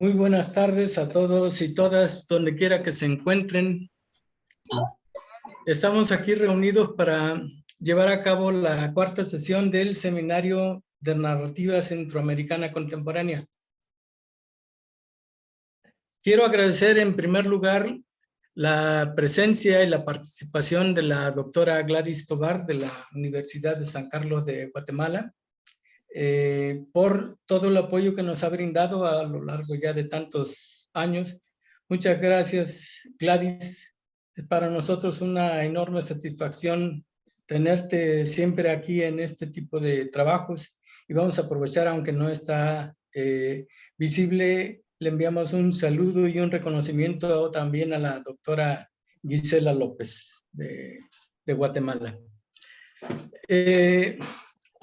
Muy buenas tardes a todos y todas, donde quiera que se encuentren. Estamos aquí reunidos para llevar a cabo la cuarta sesión del Seminario de Narrativa Centroamericana Contemporánea. Quiero agradecer en primer lugar la presencia y la participación de la doctora Gladys Tobar de la Universidad de San Carlos de Guatemala, por todo el apoyo que nos ha brindado a lo largo ya de tantos años. Muchas gracias, Gladys. Es para nosotros una enorme satisfacción tenerte siempre aquí en este tipo de trabajos, y vamos a aprovechar, aunque no está visible, le enviamos un saludo y un reconocimiento también a la doctora Gisela López de Guatemala.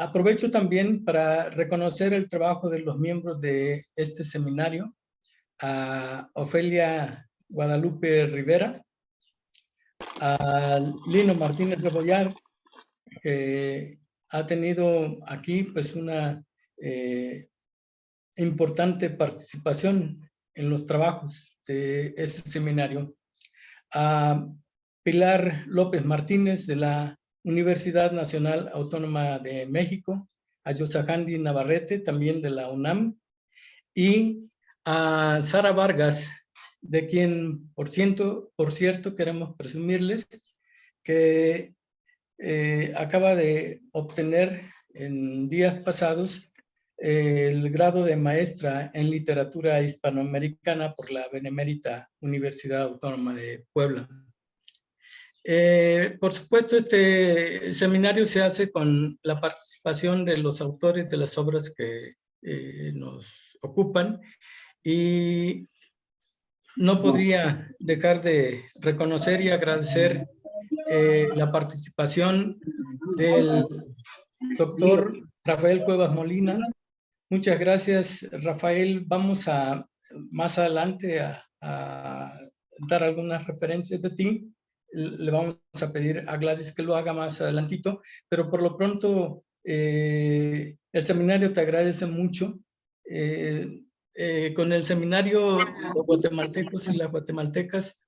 Aprovecho también para reconocer el trabajo de los miembros de este seminario, a Ofelia Guadalupe Rivera, a Lino Martínez de Boyar, que ha tenido aquí pues una importante participación en los trabajos de este seminario, a Pilar López Martínez de la Universidad Nacional Autónoma de México, a Yosahandi Navarrete también de la UNAM, y a Sara Vargas, de quien por cierto queremos presumirles que acaba de obtener en días pasados el grado de maestra en literatura hispanoamericana por la Benemérita Universidad Autónoma de Puebla. Por supuesto, este seminario se hace con la participación de los autores de las obras que nos ocupan, y no podría dejar de reconocer y agradecer la participación del doctor Rafael Cuevas Molina. Muchas gracias, Rafael. Vamos a más adelante a dar algunas referencias de ti. Le vamos a pedir a Gladys que lo haga más adelantito, pero por lo pronto el seminario te agradece mucho. Con el seminario, los guatemaltecos y las guatemaltecas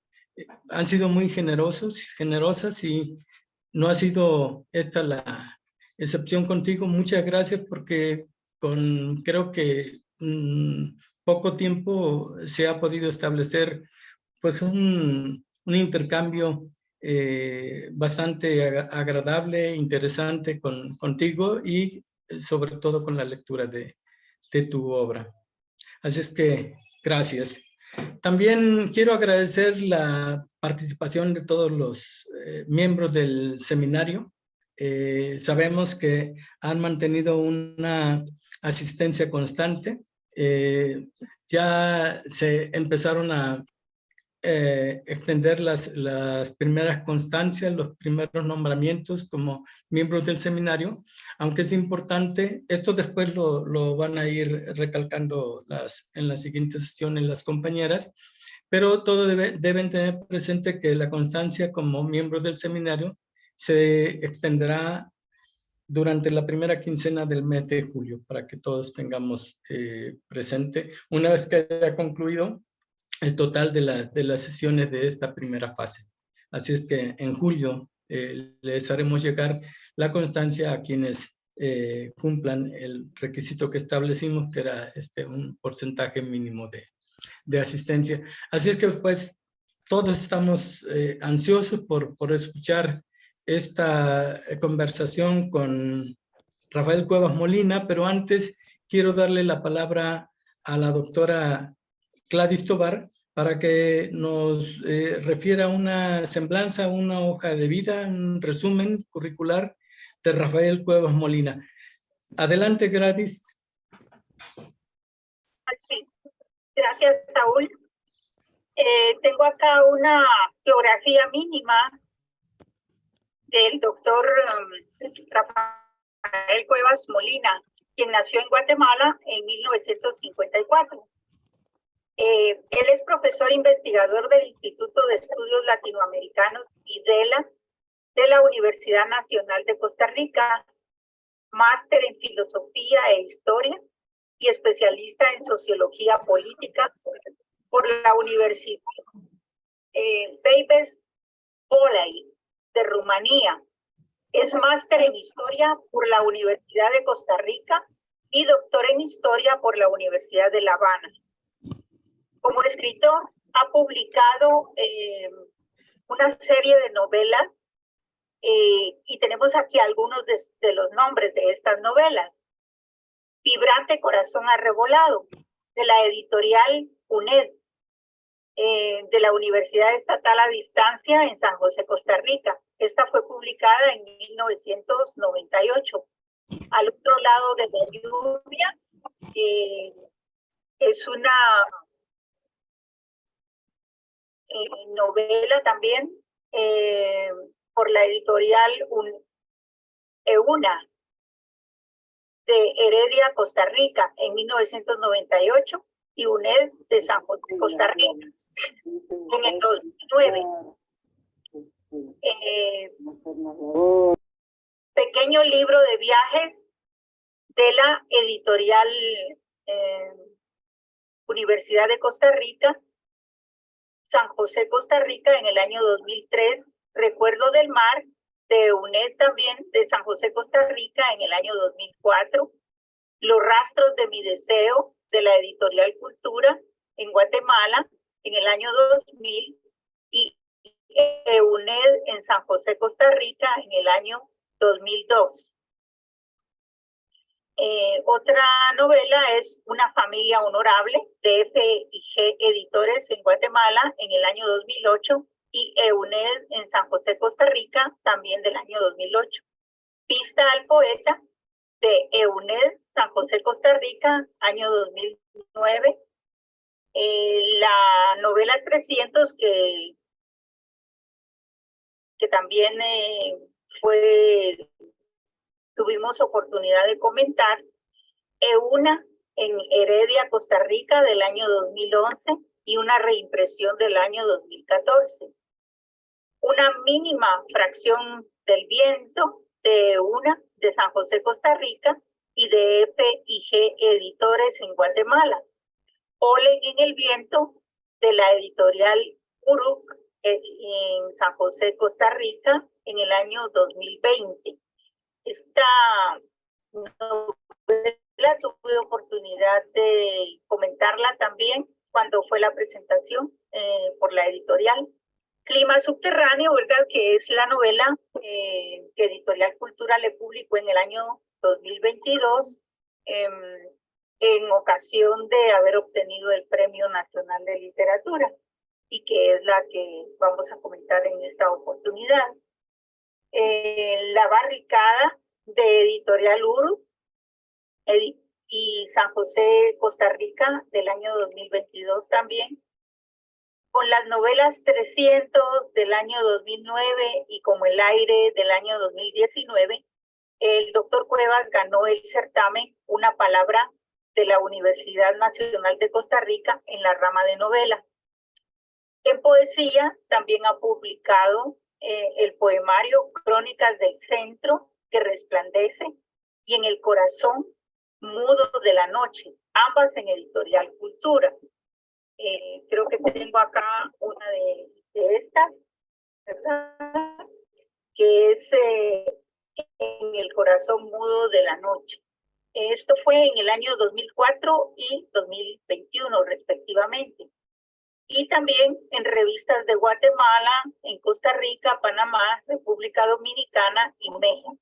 han sido muy generosas, y no ha sido esta la excepción contigo. Muchas gracias, porque con creo que poco tiempo se ha podido establecer pues un intercambio bastante agradable, interesante contigo, y sobre todo con la lectura de tu obra. Así es que gracias. También quiero agradecer la participación de todos los miembros del seminario. Sabemos que han mantenido una asistencia constante. Ya se empezaron a extender las primeras constancias, los primeros nombramientos como miembros del seminario, aunque es importante, esto después lo van a ir recalcando en las siguientes sesiones las compañeras, pero todos deben tener presente que la constancia como miembros del seminario se extenderá durante la primera quincena del mes de julio, para que todos tengamos presente, una vez que haya concluido el total de las sesiones de esta primera fase. Así es que en julio les haremos llegar la constancia a quienes cumplan el requisito que establecimos, que era un porcentaje mínimo de asistencia. Así es que pues todos estamos ansiosos por escuchar esta conversación con Rafael Cuevas Molina, pero antes quiero darle la palabra a la doctora Gladys Tobar para que nos refiera una semblanza, una hoja de vida, un resumen curricular de Rafael Cuevas Molina. Adelante, Gladys. Sí. Gracias, Saúl. Tengo acá una biografía mínima del doctor Rafael Cuevas Molina, quien nació en Guatemala en 1954. Él es profesor investigador del Instituto de Estudios Latinoamericanos IDELA de la Universidad Nacional de Costa Rica, máster en Filosofía e Historia y especialista en sociología política por la Universidad Babeș Bolyai de Rumanía. Es máster en historia por la Universidad de Costa Rica y doctor en historia por la Universidad de La Habana. Como escritor, ha publicado una serie de novelas y tenemos aquí algunos de los nombres de estas novelas. Vibrante Corazón Arrebolado, de la editorial UNED, de la Universidad Estatal a Distancia en San José, Costa Rica. Esta fue publicada en 1998. Al otro lado de la lluvia, es una novela también por la editorial EUNA de Heredia, Costa Rica, en 1998, y UNED de San José, Costa Rica, en el 2009. Pequeño libro de viajes de la editorial Universidad de Costa Rica, San José, Costa Rica, en el año 2003. Recuerdo del Mar, de UNED también, de San José, Costa Rica, en el año 2004. Los Rastros de mi Deseo, de la editorial Cultura, en Guatemala, en el año 2000. Y UNED en San José, Costa Rica, en el año 2002. Otra novela es Una familia honorable, de F&G Editores en Guatemala, en el año 2008, y EUNED en San José, Costa Rica, también del año 2008. Pista al poeta, de EUNED San José, Costa Rica, año 2009. La novela 300, que también tuvimos oportunidad de comentar, una en Heredia, Costa Rica, del año 2011, y una reimpresión del año 2014. Una mínima fracción del viento, de una de San José, Costa Rica, y de F&G Editores en Guatemala. Polen en el viento, de la editorial Uruk, en San José, Costa Rica, en el año 2020. Esta novela tuve oportunidad de comentarla también cuando fue la presentación por la editorial. Clima Subterráneo, ¿verdad? Que es la novela que Editorial Cultura le publicó en el año 2022 en ocasión de haber obtenido el Premio Nacional de Literatura, y que es la que vamos a comentar en esta oportunidad. La Barricada, de Editorial Uru, y San José, Costa Rica, del año 2022 también. Con las novelas 300 del año 2009 y Como el aire del año 2019, el doctor Cuevas ganó el certamen Una palabra de la Universidad Nacional de Costa Rica en la rama de novela. En poesía también ha publicado el poemario Crónicas del Centro, que resplandece, y En el corazón mudo de la noche, ambas en Editorial Cultura. Creo que tengo acá una de estas, ¿verdad? Que es En el corazón mudo de la noche. Esto fue en el año 2004 y 2021 respectivamente. Y también en revistas de Guatemala, en Costa Rica, Panamá, República Dominicana y México.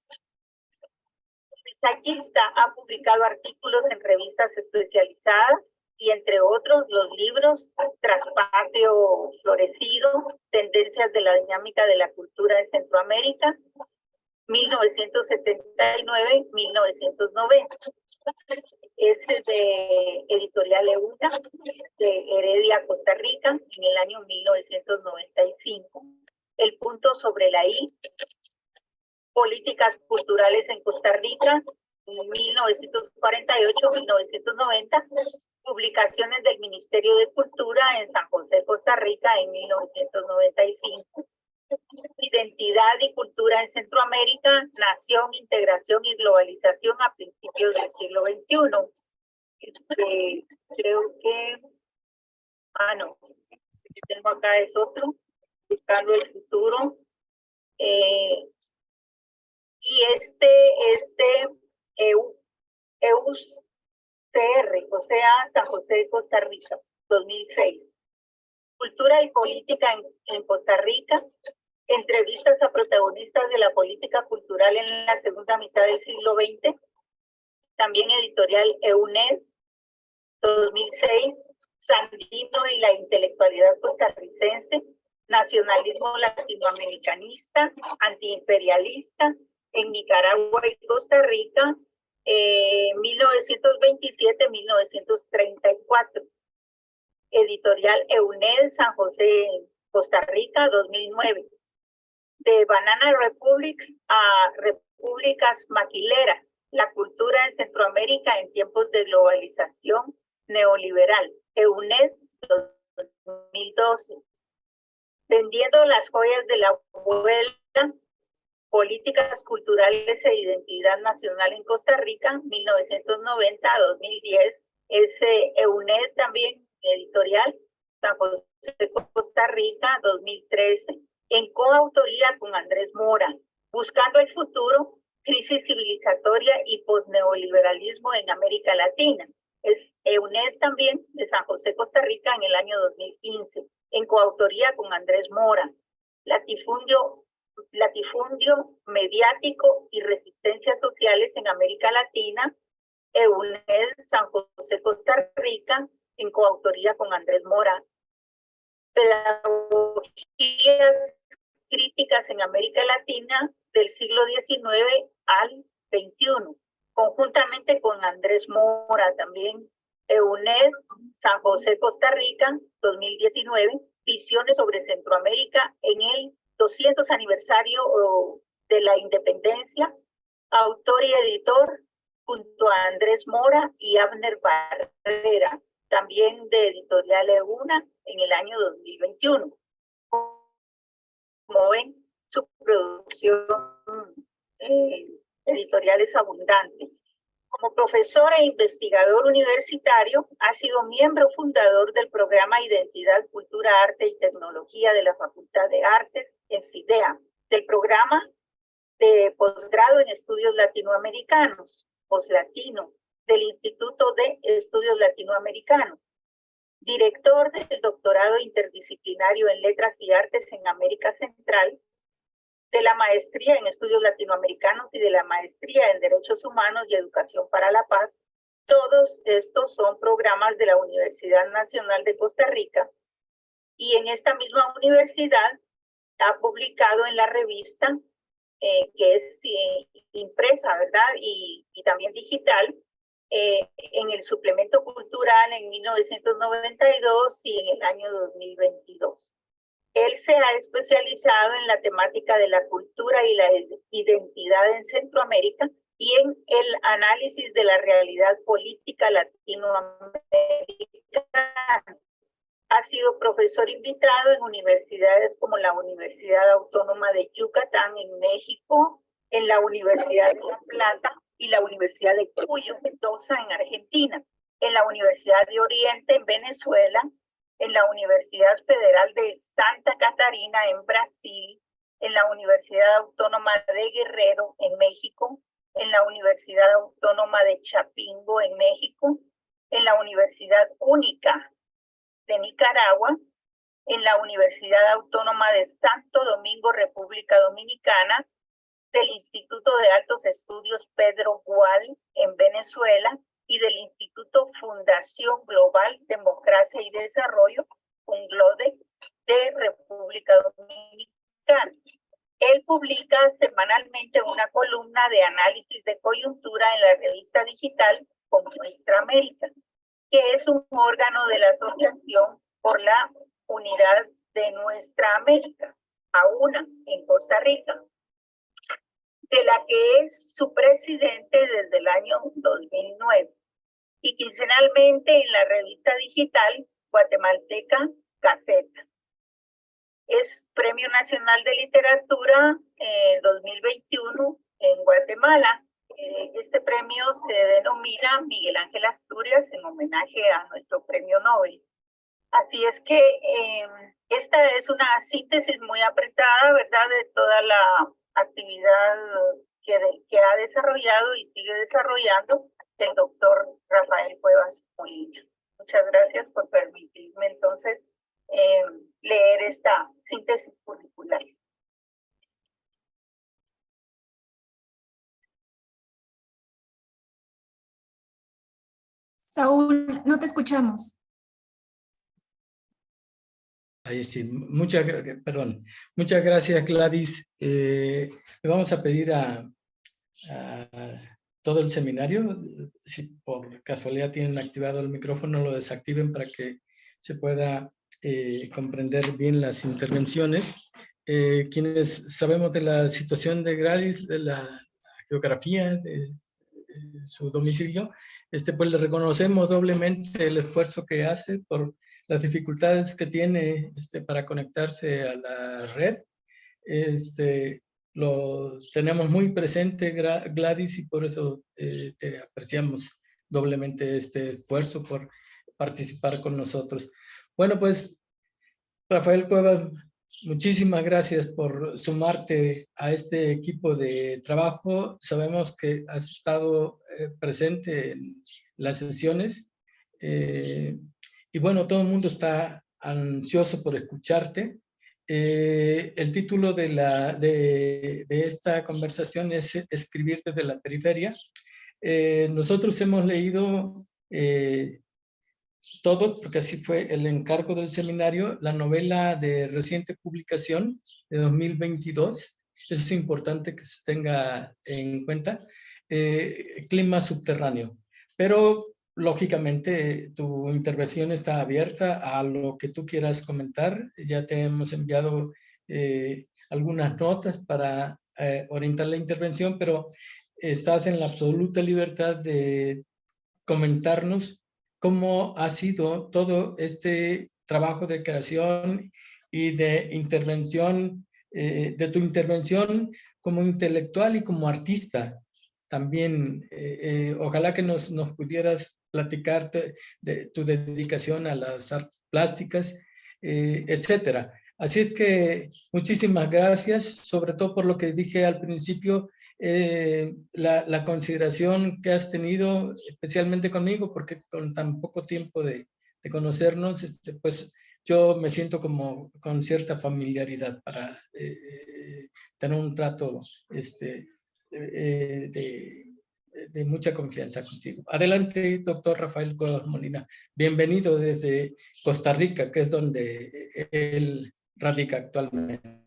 Ensayista, ha publicado artículos en revistas especializadas y, entre otros, los libros Traspatio Florecido, Tendencias de la Dinámica de la Cultura en Centroamérica, 1979-1990. Es de Editorial EUNA, de Heredia, Costa Rica, en el año 1995. El punto sobre la I, Políticas culturales en Costa Rica, 1948-1990. Publicaciones del Ministerio de Cultura en San José, Costa Rica, en 1995. Identidad y cultura en Centroamérica, nación, integración y globalización a principios del siglo XXI. Creo que, no, tengo acá es otro, buscando el futuro. Y EUS CR, o sea, San José de Costa Rica, 2006. Cultura y política en Costa Rica. Entrevistas a protagonistas de la política cultural en la segunda mitad del siglo XX. También editorial EUNED, 2006. Sandino y la intelectualidad costarricense. Nacionalismo latinoamericanista, antiimperialista en Nicaragua y Costa Rica, 1927-1934. Editorial EUNED, San José, Costa Rica, 2009. De Banana Republics a Repúblicas Maquileras, la cultura en Centroamérica en tiempos de globalización neoliberal, EUNED, 2012. Vendiendo las joyas de la abuela, políticas culturales e identidad nacional en Costa Rica, 1990-2010. Es EUNED también, editorial, San José, Costa Rica, 2013. En coautoría con Andrés Mora, Buscando el futuro, crisis civilizatoria y posneoliberalismo en América Latina. Es EUNED también, de San José, Costa Rica, en el año 2015. En coautoría con Andrés Mora, latifundio mediático y resistencias sociales en América Latina, EUNED, San José, Costa Rica, en coautoría con Andrés Mora. Pedagogías críticas en América Latina del siglo XIX al XXI, conjuntamente con Andrés Mora también. EUNED, San José, Costa Rica, 2019, visiones sobre Centroamérica en el 200 aniversario de la independencia, autor y editor junto a Andrés Mora y Abner Barrera, también de Editorial EUNA en el año 2021. Como ven, su producción editorial es abundante. Como profesor e investigador universitario, ha sido miembro fundador del programa Identidad, Cultura, Arte y Tecnología de la Facultad de Artes en CIDEA, del programa de posgrado en Estudios Latinoamericanos, POSLATINO, del Instituto de Estudios Latinoamericanos, director del doctorado interdisciplinario en Letras y Artes en América Central, de la maestría en Estudios Latinoamericanos y de la maestría en Derechos Humanos y Educación para la Paz. Todos estos son programas de la Universidad Nacional de Costa Rica, y en esta misma universidad ha publicado en la revista, que es impresa, ¿verdad? Y también digital, en el suplemento cultural en 1992 y en el año 2022. Él se ha especializado en la temática de la cultura y la identidad en Centroamérica y en el análisis de la realidad política latinoamericana. Ha sido profesor invitado en universidades como la Universidad Autónoma de Yucatán en México, en la Universidad de La Plata y la Universidad de Cuyo, Mendoza en Argentina, en la Universidad de Oriente en Venezuela, en la Universidad Federal de Santa Catarina en Brasil, en la Universidad Autónoma de Guerrero en México, en la Universidad Autónoma de Chapingo en México, en la Universidad Única de Nicaragua, en la Universidad Autónoma de Santo Domingo, República Dominicana, del Instituto de Altos Estudios Pedro Gual en Venezuela y del Instituto Fundación Global Democracia y Desarrollo, UNGLODE, de República Dominicana. Él publica semanalmente una columna de análisis de coyuntura en la revista digital Como Nuestra América, que es un órgano de la Asociación por la Unidad de Nuestra América, AUNA, en Costa Rica, de la que es su presidente desde el año 2009, y quincenalmente en la revista digital guatemalteca Gaceta. Es Premio Nacional de Literatura 2021 en Guatemala. Este premio premio se denomina Miguel Ángel Asturias en homenaje a nuestro premio Nobel. Así es que esta es una síntesis muy apretada, ¿verdad?, de toda la actividad que ha desarrollado y sigue desarrollando el doctor Rafael Cuevas Molina. Muchas gracias por permitirme entonces leer esta síntesis curricular. Saúl, no te escuchamos. Ahí sí, muchas gracias, Gladys. Le vamos a pedir a todo el seminario, si por casualidad tienen activado el micrófono, lo desactiven para que se pueda comprender bien las intervenciones. Quienes sabemos de la situación de Gladys, de la geografía, de su domicilio, pues le reconocemos doblemente el esfuerzo que hace por las dificultades que tiene para conectarse a la red. Lo tenemos muy presente, Gladys, y por eso te apreciamos doblemente este esfuerzo por participar con nosotros. Bueno, pues, Rafael Cuevas, muchísimas gracias por sumarte a este equipo de trabajo. Sabemos que has estado presente en las sesiones y bueno, todo el mundo está ansioso por escucharte. El título de esta conversación es Escribir desde la periferia. Nosotros hemos leído todo, porque así fue el encargo del seminario, la novela de reciente publicación de 2022. Eso es importante que se tenga en cuenta. Clima subterráneo. Pero lógicamente tu intervención está abierta a lo que tú quieras comentar. Ya te hemos enviado algunas notas para orientar la intervención, pero estás en la absoluta libertad de comentarnos cómo ha sido todo este trabajo de creación y de intervención, de tu intervención como intelectual y como artista. También, ojalá que nos pudieras platicar de tu dedicación a las artes plásticas, etcétera. Así es que muchísimas gracias, sobre todo por lo que dije al principio, la consideración que has tenido, especialmente conmigo, porque con tan poco tiempo de conocernos, pues yo me siento como con cierta familiaridad para tener un trato de mucha confianza contigo. Adelante, doctor Rafael Cuevas Molina. Bienvenido desde Costa Rica, que es donde él radica actualmente.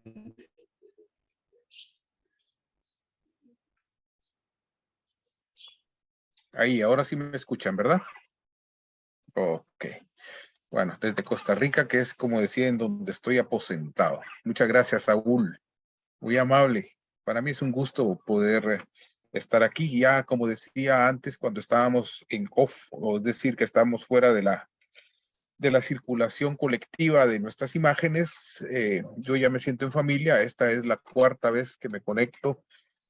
Ahí, ahora sí me escuchan, ¿verdad? Ok. Bueno, desde Costa Rica, que es, como decía, en donde estoy aposentado. Muchas gracias, Saúl. Muy amable. Para mí es un gusto poder estar aquí. Ya, como decía antes, cuando estábamos en off, o decir que estamos fuera de la circulación colectiva de nuestras imágenes, yo ya me siento en familia. Esta es la cuarta vez que me conecto.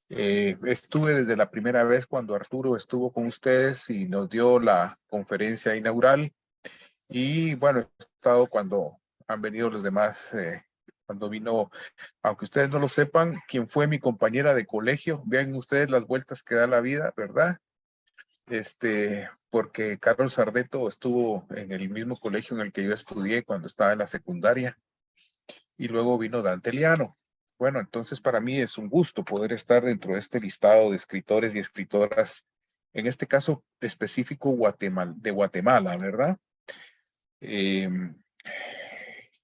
Estuve desde la primera vez cuando Arturo estuvo con ustedes y nos dio la conferencia inaugural. Y bueno, he estado cuando han venido los demás, cuando vino, aunque ustedes no lo sepan, quien fue mi compañera de colegio. Vean ustedes las vueltas que da la vida, ¿verdad? Porque Carlos Sardeto estuvo en el mismo colegio en el que yo estudié cuando estaba en la secundaria. Y luego vino Dante Liano. Bueno, entonces para mí es un gusto poder estar dentro de este listado de escritores y escritoras, en este caso específico de Guatemala, ¿verdad?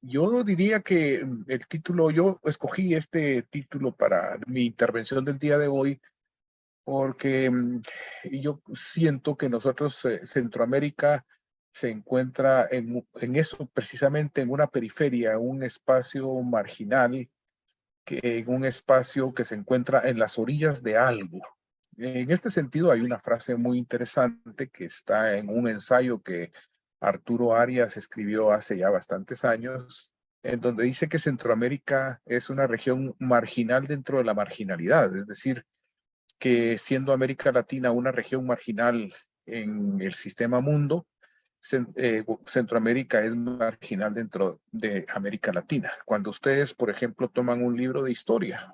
Yo diría que el título, yo escogí este título para mi intervención del día de hoy porque yo siento que nosotros, Centroamérica, se encuentra en eso, precisamente en una periferia, un espacio marginal, en un espacio que se encuentra en las orillas de algo. En este sentido, hay una frase muy interesante que está en un ensayo que Arturo Arias escribió hace ya bastantes años, en donde dice que Centroamérica es una región marginal dentro de la marginalidad, es decir, que siendo América Latina una región marginal en el sistema mundo, Centroamérica es marginal dentro de América Latina. Cuando ustedes, por ejemplo, toman un libro de historia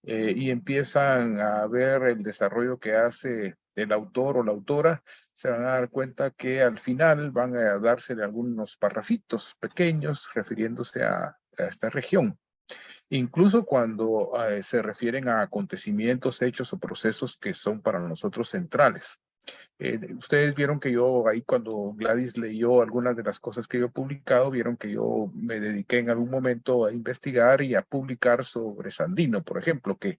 y empiezan a ver el desarrollo que hace el autor o la autora, se van a dar cuenta que al final van a dársele algunos parrafitos pequeños refiriéndose a esta región. Incluso cuando se refieren a acontecimientos, hechos o procesos que son para nosotros centrales. Ustedes vieron que yo ahí cuando Gladys leyó algunas de las cosas que yo he publicado, vieron que yo me dediqué en algún momento a investigar y a publicar sobre Sandino, por ejemplo, que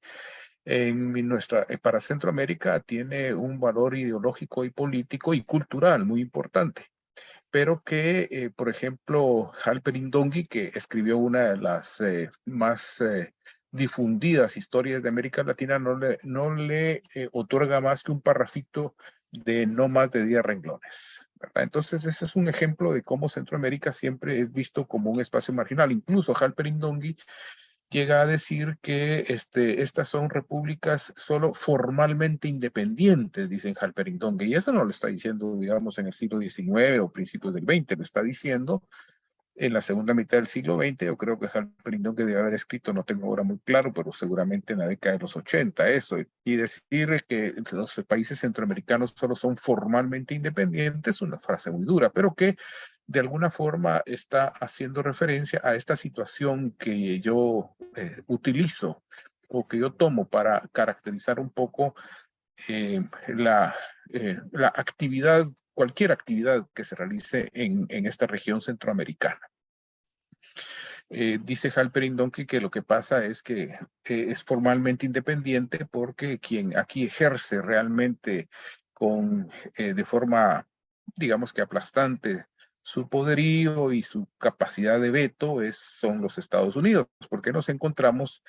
para Centroamérica tiene un valor ideológico y político y cultural muy importante, pero que, por ejemplo, Halperin Dongi, que escribió una de las más difundidas historias de América Latina, no le otorga más que un parrafito de no más de 10 renglones, ¿verdad? Entonces, ese es un ejemplo de cómo Centroamérica siempre es visto como un espacio marginal. Incluso Halperin Dongi llega a decir que estas son repúblicas solo formalmente independientes, dicen Halperin Dongi, y eso no lo está diciendo, digamos, en el siglo XIX o principios del XX, lo está diciendo en la segunda mitad del siglo XX. Yo creo que Halperin Dongi debe haber escrito, no tengo ahora muy claro, pero seguramente en la década de los 80, eso, y decir que los países centroamericanos solo son formalmente independientes, una frase muy dura, pero que de alguna forma está haciendo referencia a esta situación que yo utilizo o que yo tomo para caracterizar un poco la actividad, cualquier actividad que se realice en esta región centroamericana. Dice Halperin Dongi que lo que pasa es que es formalmente independiente porque quien aquí ejerce realmente de forma, digamos que aplastante, su poderío y su capacidad de veto son los Estados Unidos, porque nos encontramos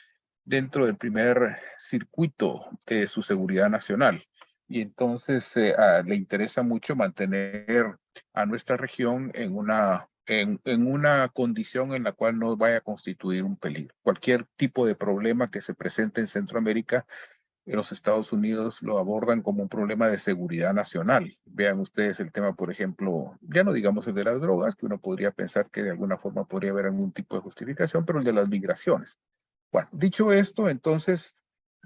dentro del primer circuito de su seguridad nacional. Y entonces le interesa mucho mantener a nuestra región en una condición en la cual no vaya a constituir un peligro. Cualquier tipo de problema que se presente en Centroamérica, los Estados Unidos lo abordan como un problema de seguridad nacional. Vean ustedes el tema, por ejemplo, ya no digamos el de las drogas, que uno podría pensar que de alguna forma podría haber algún tipo de justificación, pero el de las migraciones. Bueno, dicho esto, entonces,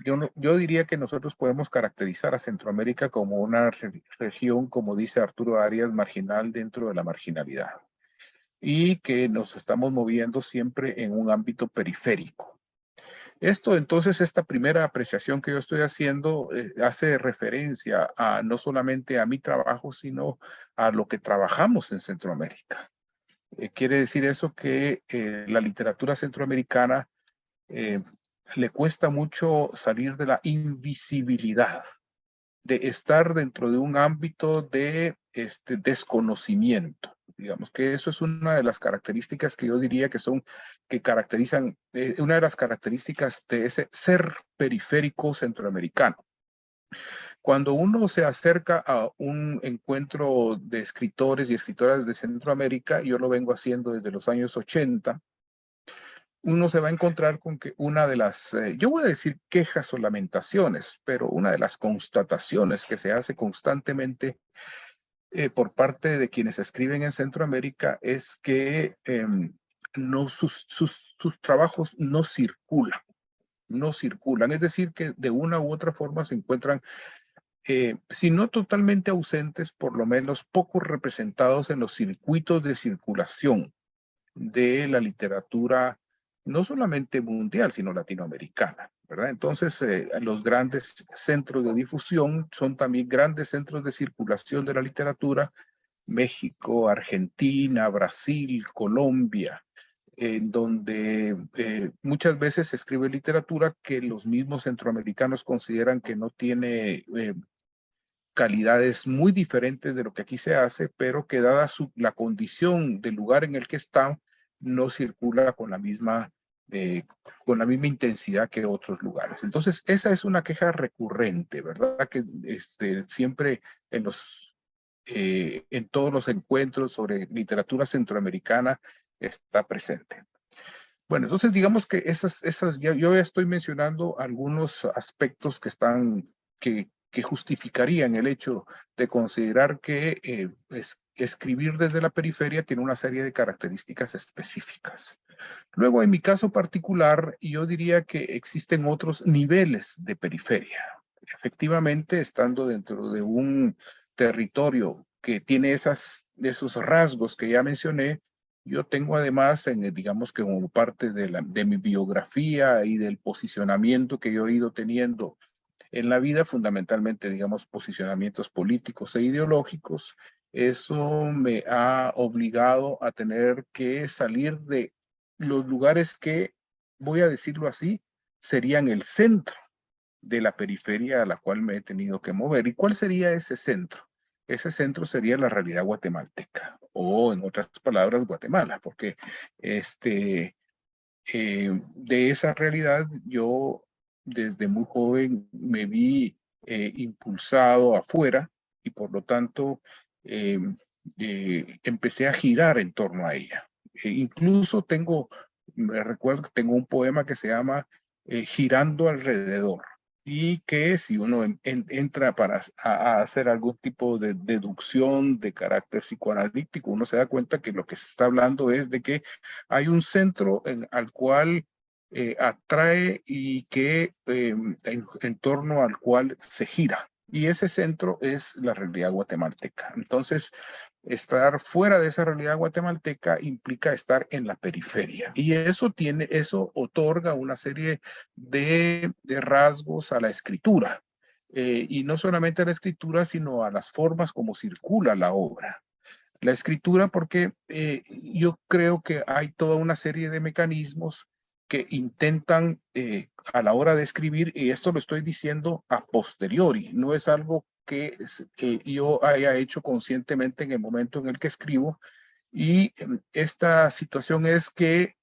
yo diría que nosotros podemos caracterizar a Centroamérica como una región, como dice Arturo Arias, marginal dentro de la marginalidad, y que nos estamos moviendo siempre en un ámbito periférico. Esto, entonces, esta primera apreciación que yo estoy haciendo hace referencia no solamente a mi trabajo, sino a lo que trabajamos en Centroamérica. Quiere decir eso que la literatura centroamericana le cuesta mucho salir de la invisibilidad, de estar dentro de un ámbito de desconocimiento. Digamos que eso es una de las características que yo diría que caracterizan, una de las características de ese ser periférico centroamericano. Cuando uno se acerca a un encuentro de escritores y escritoras de Centroamérica, yo lo vengo haciendo desde los años 80, uno se va a encontrar con que una de las, yo voy a decir quejas o lamentaciones, pero una de las constataciones que se hace constantemente por parte de quienes escriben en Centroamérica es que sus trabajos no circulan, es decir, que de una u otra forma se encuentran, si no totalmente ausentes, por lo menos poco representados en los circuitos de circulación de la literatura, no solamente mundial, sino latinoamericana, ¿verdad? Entonces, los grandes centros de difusión son también grandes centros de circulación de la literatura: México, Argentina, Brasil, Colombia, en donde muchas veces se escribe literatura que los mismos centroamericanos consideran que no tiene calidades muy diferentes de lo que aquí se hace, pero que dada la condición del lugar en el que está, no circula con la misma intensidad que otros lugares. Entonces, esa es una queja recurrente, ¿verdad? Que siempre en todos los encuentros sobre literatura centroamericana está presente. Bueno, entonces digamos que yo ya estoy mencionando algunos aspectos que están que justificarían el hecho de considerar que escribir desde la periferia tiene una serie de características específicas. Luego, en mi caso particular, yo diría que existen otros niveles de periferia. Efectivamente, estando dentro de un territorio que tiene esos rasgos que ya mencioné, yo tengo además, digamos que como parte de mi biografía y del posicionamiento que yo he ido teniendo en la vida, fundamentalmente, digamos, posicionamientos políticos e ideológicos, eso me ha obligado a tener que salir de los lugares que, voy a decirlo así, serían el centro de la periferia a la cual me he tenido que mover. ¿Y cuál sería ese centro? Ese centro sería la realidad guatemalteca, o en otras palabras, Guatemala, porque de esa realidad yo desde muy joven me vi impulsado afuera y por lo tanto empecé a girar en torno a ella. Incluso me recuerdo que tengo un poema que se llama Girando alrededor, y que si uno entra a hacer algún tipo de deducción de carácter psicoanalítico, uno se da cuenta que lo que se está hablando es de que hay un centro al cual atrae y que en torno al cual se gira. Y ese centro es la realidad guatemalteca. Entonces, estar fuera de esa realidad guatemalteca implica estar en la periferia. Y eso otorga una serie de rasgos a la escritura. Y no solamente a la escritura, sino a las formas como circula la obra. La escritura, porque yo creo que hay toda una serie de mecanismos que intentan a la hora de escribir, y esto lo estoy diciendo a posteriori, no es algo que yo haya hecho conscientemente en el momento en el que escribo, y esta situación es que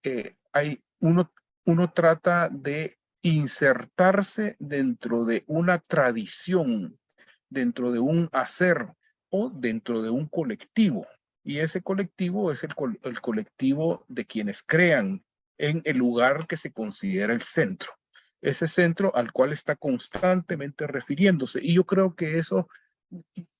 uno trata de insertarse dentro de una tradición, dentro de un hacer o dentro de un colectivo. Y ese colectivo es el colectivo de quienes crean en el lugar que se considera el centro. Ese centro al cual está constantemente refiriéndose. Y yo creo que eso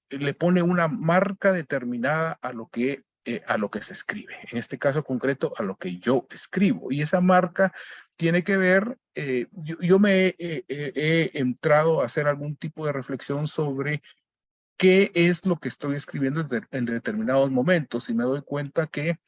le pone una marca determinada a lo que se escribe. En este caso concreto, a lo que yo escribo. Y esa marca tiene que ver, yo me he entrado a hacer algún tipo de reflexión sobre qué es lo que estoy escribiendo en determinados momentos, y me doy cuenta que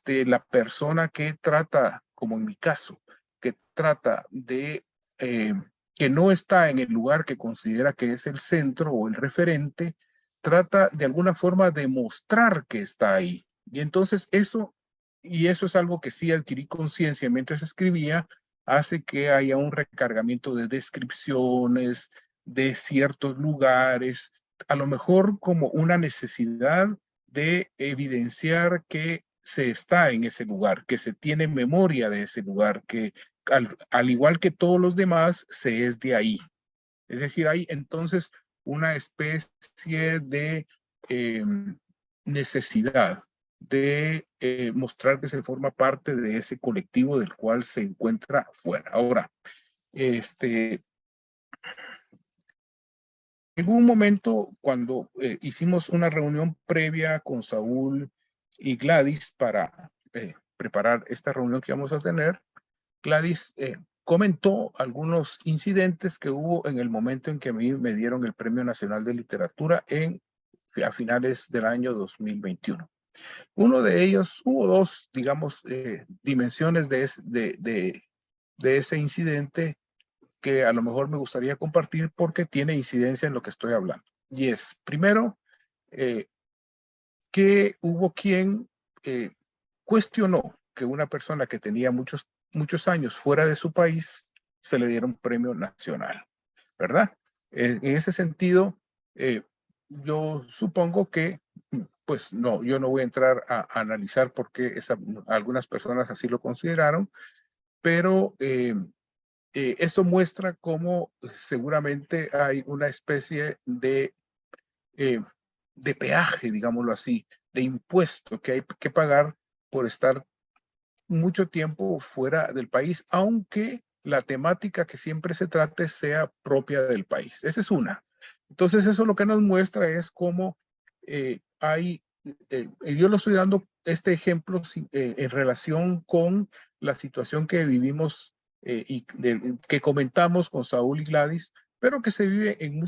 la persona que trata, como en mi caso, que trata de, que no está en el lugar que considera que es el centro o el referente, trata de alguna forma de mostrar que está ahí. Y entonces eso es algo que sí adquirí conciencia mientras escribía, hace que haya un recargamiento de descripciones de ciertos lugares, a lo mejor como una necesidad de evidenciar que se está en ese lugar, que se tiene memoria de ese lugar, que al igual que todos los demás, se es de ahí. Es decir, hay entonces una especie de necesidad de mostrar que se forma parte de ese colectivo del cual se encuentra fuera. Ahora, en algún momento, cuando hicimos una reunión previa con Saúl y Gladys para preparar esta reunión que vamos a tener, Gladys comentó algunos incidentes que hubo en el momento en que a mí me dieron el Premio Nacional de Literatura a finales del año 2021. Uno de ellos, hubo dos, digamos, dimensiones de ese incidente que a lo mejor me gustaría compartir porque tiene incidencia en lo que estoy hablando. Y es, primero, que hubo quien cuestionó que una persona que tenía muchos años fuera de su país se le diera un premio nacional, ¿verdad? En ese sentido, yo supongo que, pues no, yo no voy a entrar a analizar por qué algunas personas así lo consideraron, pero esto muestra cómo seguramente hay una especie de peaje, digámoslo así, de impuesto que hay que pagar por estar mucho tiempo fuera del país, aunque la temática que siempre se trate sea propia del país. Esa es una. Entonces eso lo que nos muestra es cómo yo lo estoy dando este ejemplo en relación con la situación que vivimos que comentamos con Saúl y Gladys, pero que se vive en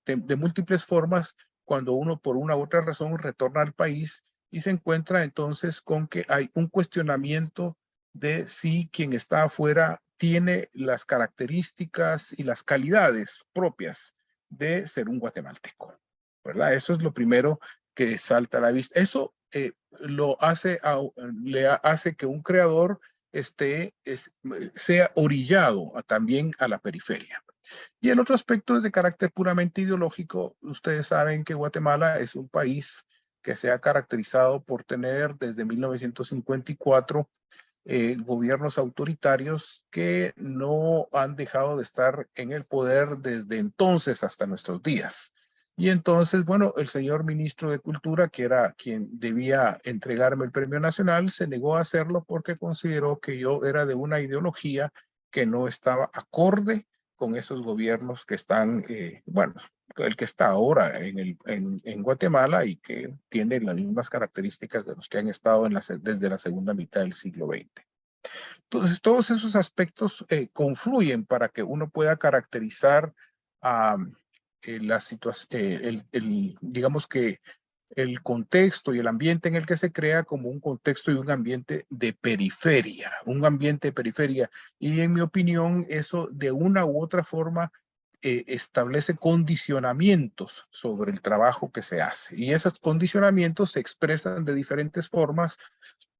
de múltiples formas cuando uno por una u otra razón retorna al país y se encuentra entonces con que hay un cuestionamiento de si quien está afuera tiene las características y las calidades propias de ser un guatemalteco, ¿verdad? Eso es lo primero que salta a la vista. Eso le hace que un creador sea orillado también a la periferia. Y el otro aspecto es de carácter puramente ideológico. Ustedes saben que Guatemala es un país que se ha caracterizado por tener desde 1954 gobiernos autoritarios que no han dejado de estar en el poder desde entonces hasta nuestros días. Y entonces, bueno, el señor ministro de Cultura, que era quien debía entregarme el premio nacional, se negó a hacerlo porque consideró que yo era de una ideología que no estaba acorde con esos gobiernos que están, bueno, el que está ahora en Guatemala y que tiene las mismas características de los que han estado desde la segunda mitad del siglo XX. Entonces, todos esos aspectos confluyen para que uno pueda caracterizar la situación, digamos que el contexto y el ambiente en el que se crea como un contexto y un ambiente de periferia, un ambiente de periferia. Y en mi opinión, eso de una u otra forma establece condicionamientos sobre el trabajo que se hace. Y esos condicionamientos se expresan de diferentes formas,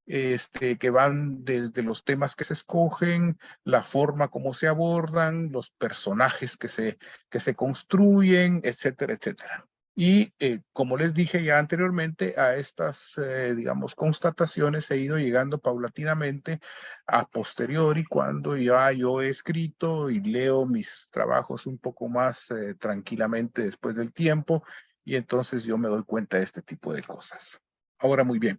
que van desde los temas que se escogen, la forma como se abordan, los personajes que se construyen, etcétera, etcétera. Y como les dije ya anteriormente, a estas, digamos, constataciones he ido llegando paulatinamente a posteriori cuando ya yo he escrito y leo mis trabajos un poco más tranquilamente después del tiempo, y entonces yo me doy cuenta de este tipo de cosas. Ahora, muy bien.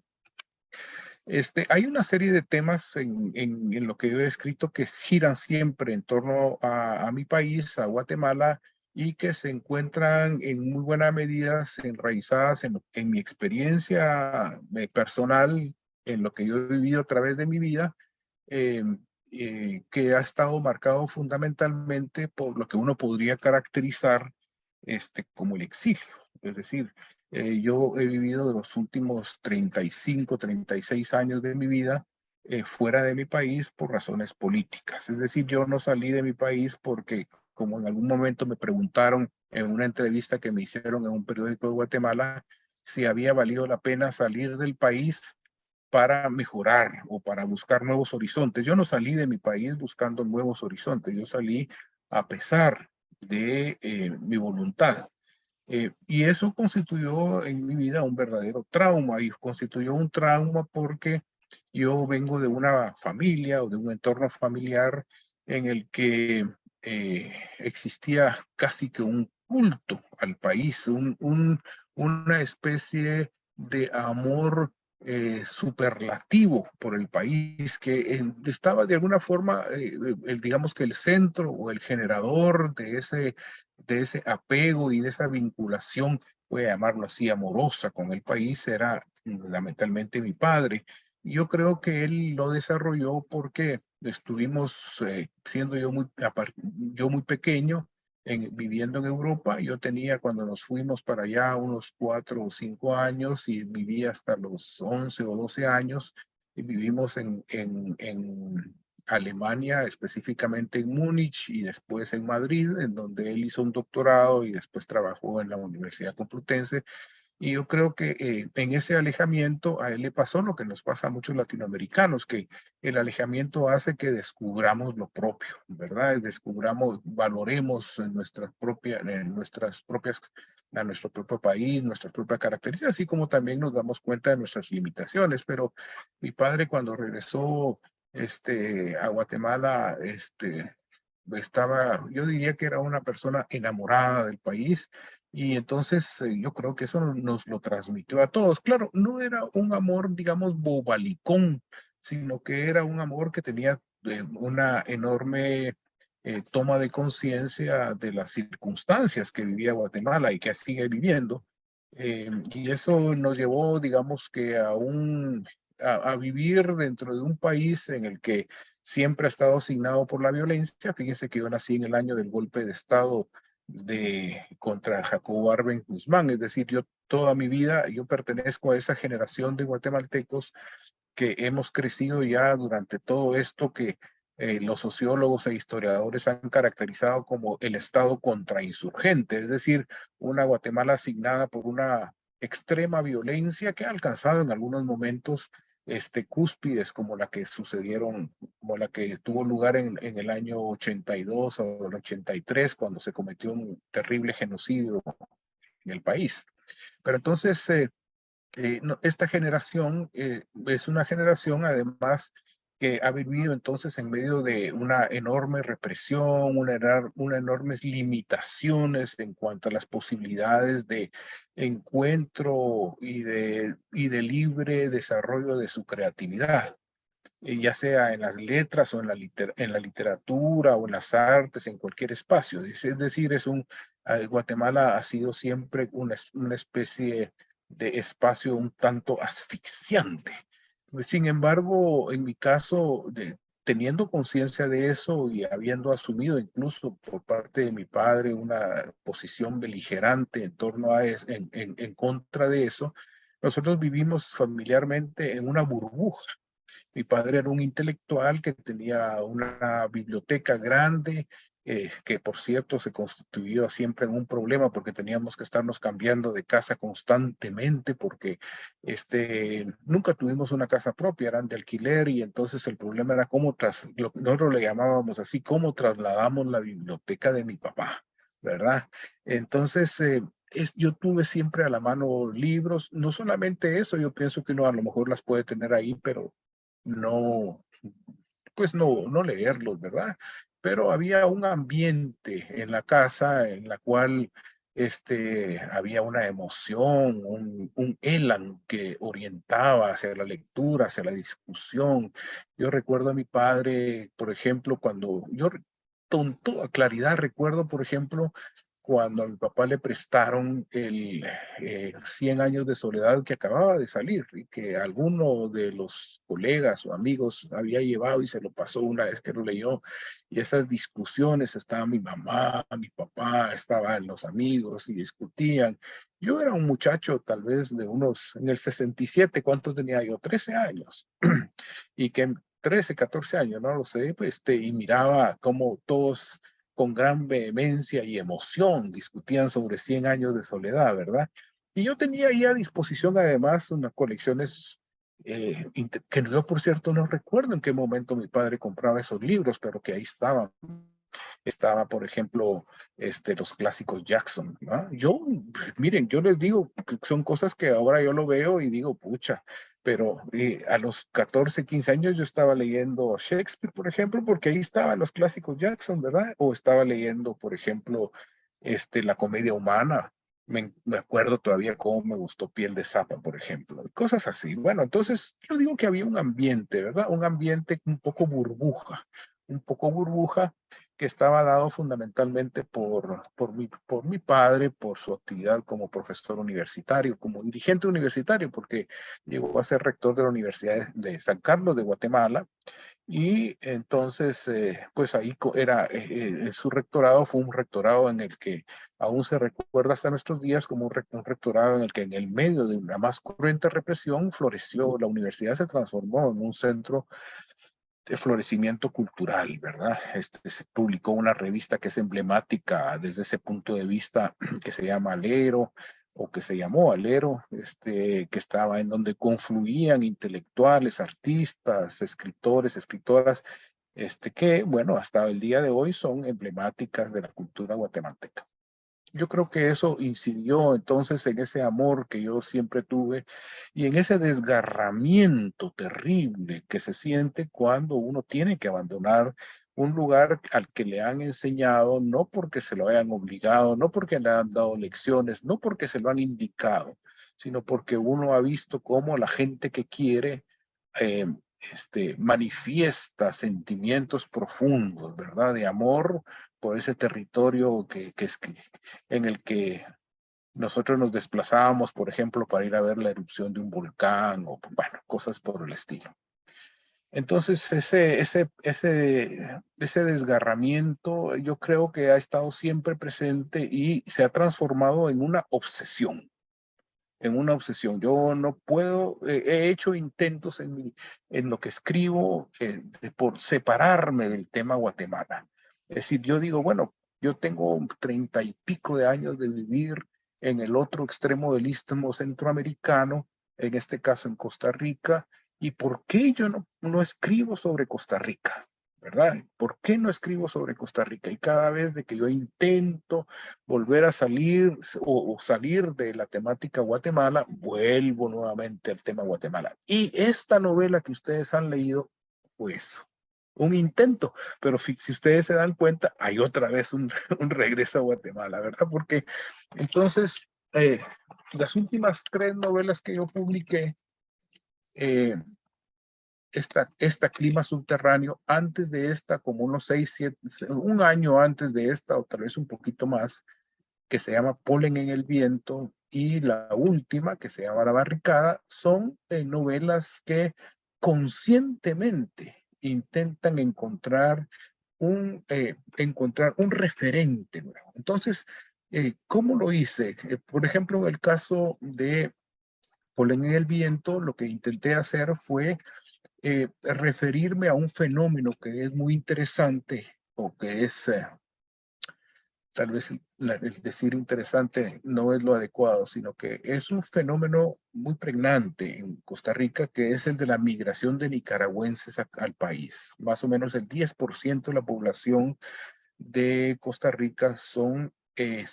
Hay una serie de temas en lo que yo he escrito que giran siempre en torno a mi país, a Guatemala, y que se encuentran en muy buena medida enraizadas en mi experiencia personal, en lo que yo he vivido a través de mi vida, eh, que ha estado marcado fundamentalmente por lo que uno podría caracterizar como el exilio. Es decir, yo he vivido los últimos 35, 36 años de mi vida fuera de mi país por razones políticas. Es decir, yo no salí de mi país porque, como en algún momento me preguntaron en una entrevista que me hicieron en un periódico de Guatemala, si había valido la pena salir del país para mejorar o para buscar nuevos horizontes. Yo no salí de mi país buscando nuevos horizontes, yo salí a pesar de mi voluntad. Y eso constituyó en mi vida un verdadero trauma, y constituyó un trauma porque yo vengo de una familia o de un entorno familiar en el que existía casi que un culto al país, una especie de amor superlativo por el país, que estaba de alguna forma, digamos que el centro o el generador de ese apego y de esa vinculación, voy a llamarlo así, amorosa con el país, era fundamentalmente mi padre. Yo creo que él lo desarrolló porque estuvimos, siendo yo muy pequeño, viviendo en Europa. Yo tenía, cuando nos fuimos para allá, unos 4 o 5 años, y viví hasta los 11 o 12 años. Y vivimos en Alemania, específicamente en Múnich y después en Madrid, en donde él hizo un doctorado y después trabajó en la Universidad Complutense. Y yo creo que en ese alejamiento a él le pasó lo que nos pasa a muchos latinoamericanos, que el alejamiento hace que descubramos lo propio, ¿verdad? Valoremos a nuestro propio país, nuestras propias características, así como también nos damos cuenta de nuestras limitaciones. Pero mi padre, cuando regresó a Guatemala, yo diría que era una persona enamorada del país, y entonces yo creo que eso nos lo transmitió a todos. Claro, no era un amor, digamos, bobalicón, sino que era un amor que tenía una enorme toma de conciencia de las circunstancias que vivía Guatemala y que sigue viviendo. Y eso nos llevó, digamos que a vivir dentro de un país en el que siempre ha estado asignado por la violencia. Fíjense que yo nací en el año del golpe de Estado contra Jacobo Arbenz Guzmán, es decir, yo toda mi vida, yo pertenezco a esa generación de guatemaltecos que hemos crecido ya durante todo esto que los sociólogos e historiadores han caracterizado como el Estado contrainsurgente, es decir, una Guatemala asignada por una extrema violencia que ha alcanzado en algunos momentos cúspides como la que sucedieron, como la que tuvo lugar en el año 82 o el 83, cuando se cometió un terrible genocidio en el país. Pero entonces, esta generación es una generación además que ha vivido entonces en medio de una enorme represión, una enormes limitaciones en cuanto a las posibilidades de encuentro y de libre desarrollo de su creatividad, ya sea en las letras o en la literatura o en las artes, en cualquier espacio. Es decir, Guatemala ha sido siempre una especie de espacio un tanto asfixiante. Sin embargo, en mi caso, teniendo conciencia de eso y habiendo asumido incluso por parte de mi padre una posición beligerante en torno a en contra de eso, nosotros vivimos familiarmente en una burbuja. Mi padre era un intelectual que tenía una biblioteca grande, que por cierto se constituyó siempre en un problema porque teníamos que estarnos cambiando de casa constantemente porque nunca tuvimos una casa propia, eran de alquiler y entonces el problema era nosotros le llamábamos así, cómo trasladamos la biblioteca de mi papá, ¿verdad? Entonces, yo tuve siempre a la mano libros, no solamente eso, yo pienso que uno a lo mejor las puede tener ahí, pero no, pues no leerlos, ¿verdad? Pero había un ambiente en la casa en la cual había una emoción, un elan que orientaba hacia la lectura, hacia la discusión. Yo recuerdo a mi padre, por ejemplo, con toda claridad recuerdo, por ejemplo, cuando a mi papá le prestaron el 100 años de soledad que acababa de salir y que alguno de los colegas o amigos había llevado y se lo pasó una vez que lo leyó. Y esas discusiones, estaba mi mamá, mi papá, estaban los amigos y discutían. Yo era un muchacho tal vez en el 67, ¿cuántos tenía yo? 13 años. Y que 13, 14 años, no lo sé, pues, y miraba cómo todos con gran vehemencia y emoción discutían sobre 100 años de soledad, ¿verdad? Y yo tenía ahí a disposición además unas colecciones que yo, por cierto, no recuerdo en qué momento mi padre compraba esos libros, pero que ahí estaban. Estaba, por ejemplo, los clásicos Jackson, ¿no? Miren, yo les digo que son cosas que ahora yo lo veo y digo, pucha, pero a los 14, 15 años yo estaba leyendo Shakespeare, por ejemplo, porque ahí estaban los clásicos Jackson, ¿verdad? O estaba leyendo, por ejemplo, la comedia humana. Me acuerdo todavía cómo me gustó Piel de Zapa, por ejemplo, cosas así. Bueno, entonces yo digo que había un ambiente, ¿verdad? Un ambiente un poco burbuja, que estaba dado fundamentalmente por mi padre, por su actividad como profesor universitario, como dirigente universitario, porque llegó a ser rector de la Universidad de San Carlos de Guatemala, y entonces, pues ahí su rectorado fue un rectorado en el que aún se recuerda hasta nuestros días como un rectorado en el que en el medio de una más cruenta represión floreció, la universidad se transformó en un centro de florecimiento cultural, ¿verdad? Se publicó una revista que es emblemática desde ese punto de vista, que se llama Alero, o que se llamó Alero, que estaba en donde confluían intelectuales, artistas, escritores, escritoras, que, bueno, hasta el día de hoy son emblemáticas de la cultura guatemalteca. Yo creo que eso incidió entonces en ese amor que yo siempre tuve y en ese desgarramiento terrible que se siente cuando uno tiene que abandonar un lugar al que le han enseñado, no porque se lo hayan obligado, no porque le han dado lecciones, no porque se lo han indicado, sino porque uno ha visto cómo la gente que quiere manifiesta sentimientos profundos, ¿verdad? De amor por ese territorio en el que nosotros nos desplazábamos, por ejemplo, para ir a ver la erupción de un volcán o, bueno, cosas por el estilo. Entonces, ese desgarramiento yo creo que ha estado siempre presente y se ha transformado en una obsesión. Yo no puedo, he hecho intentos en lo que escribo por separarme del tema Guatemala. Es decir, yo digo, bueno, yo tengo 30 y pico de años de vivir en el otro extremo del istmo centroamericano, en este caso en Costa Rica, ¿y por qué yo no escribo sobre Costa Rica? ¿Verdad? ¿Por qué no escribo sobre Costa Rica? Y cada vez de que yo intento volver a salir o salir de la temática Guatemala, vuelvo nuevamente al tema Guatemala. Y esta novela que ustedes han leído, pues, un intento, pero si ustedes se dan cuenta, hay otra vez un regreso a Guatemala, ¿verdad? Porque entonces, las últimas 3 novelas que yo publiqué, esta Clima Subterráneo, antes de esta, como unos 6, 7, un año antes de esta, o tal vez un poquito más, que se llama Polen en el Viento, y la última, que se llama La Barricada, son novelas que conscientemente intentan encontrar un referente nuevo. Entonces, ¿cómo lo hice? Por ejemplo, en el caso de Polen en el Viento, lo que intenté hacer fue referirme a un fenómeno que es muy interesante, o que es, tal vez el decir interesante no es lo adecuado, sino que es un fenómeno muy pregnante en Costa Rica, que es el de la migración de nicaragüenses al país. Más o menos el 10% de la población de Costa Rica son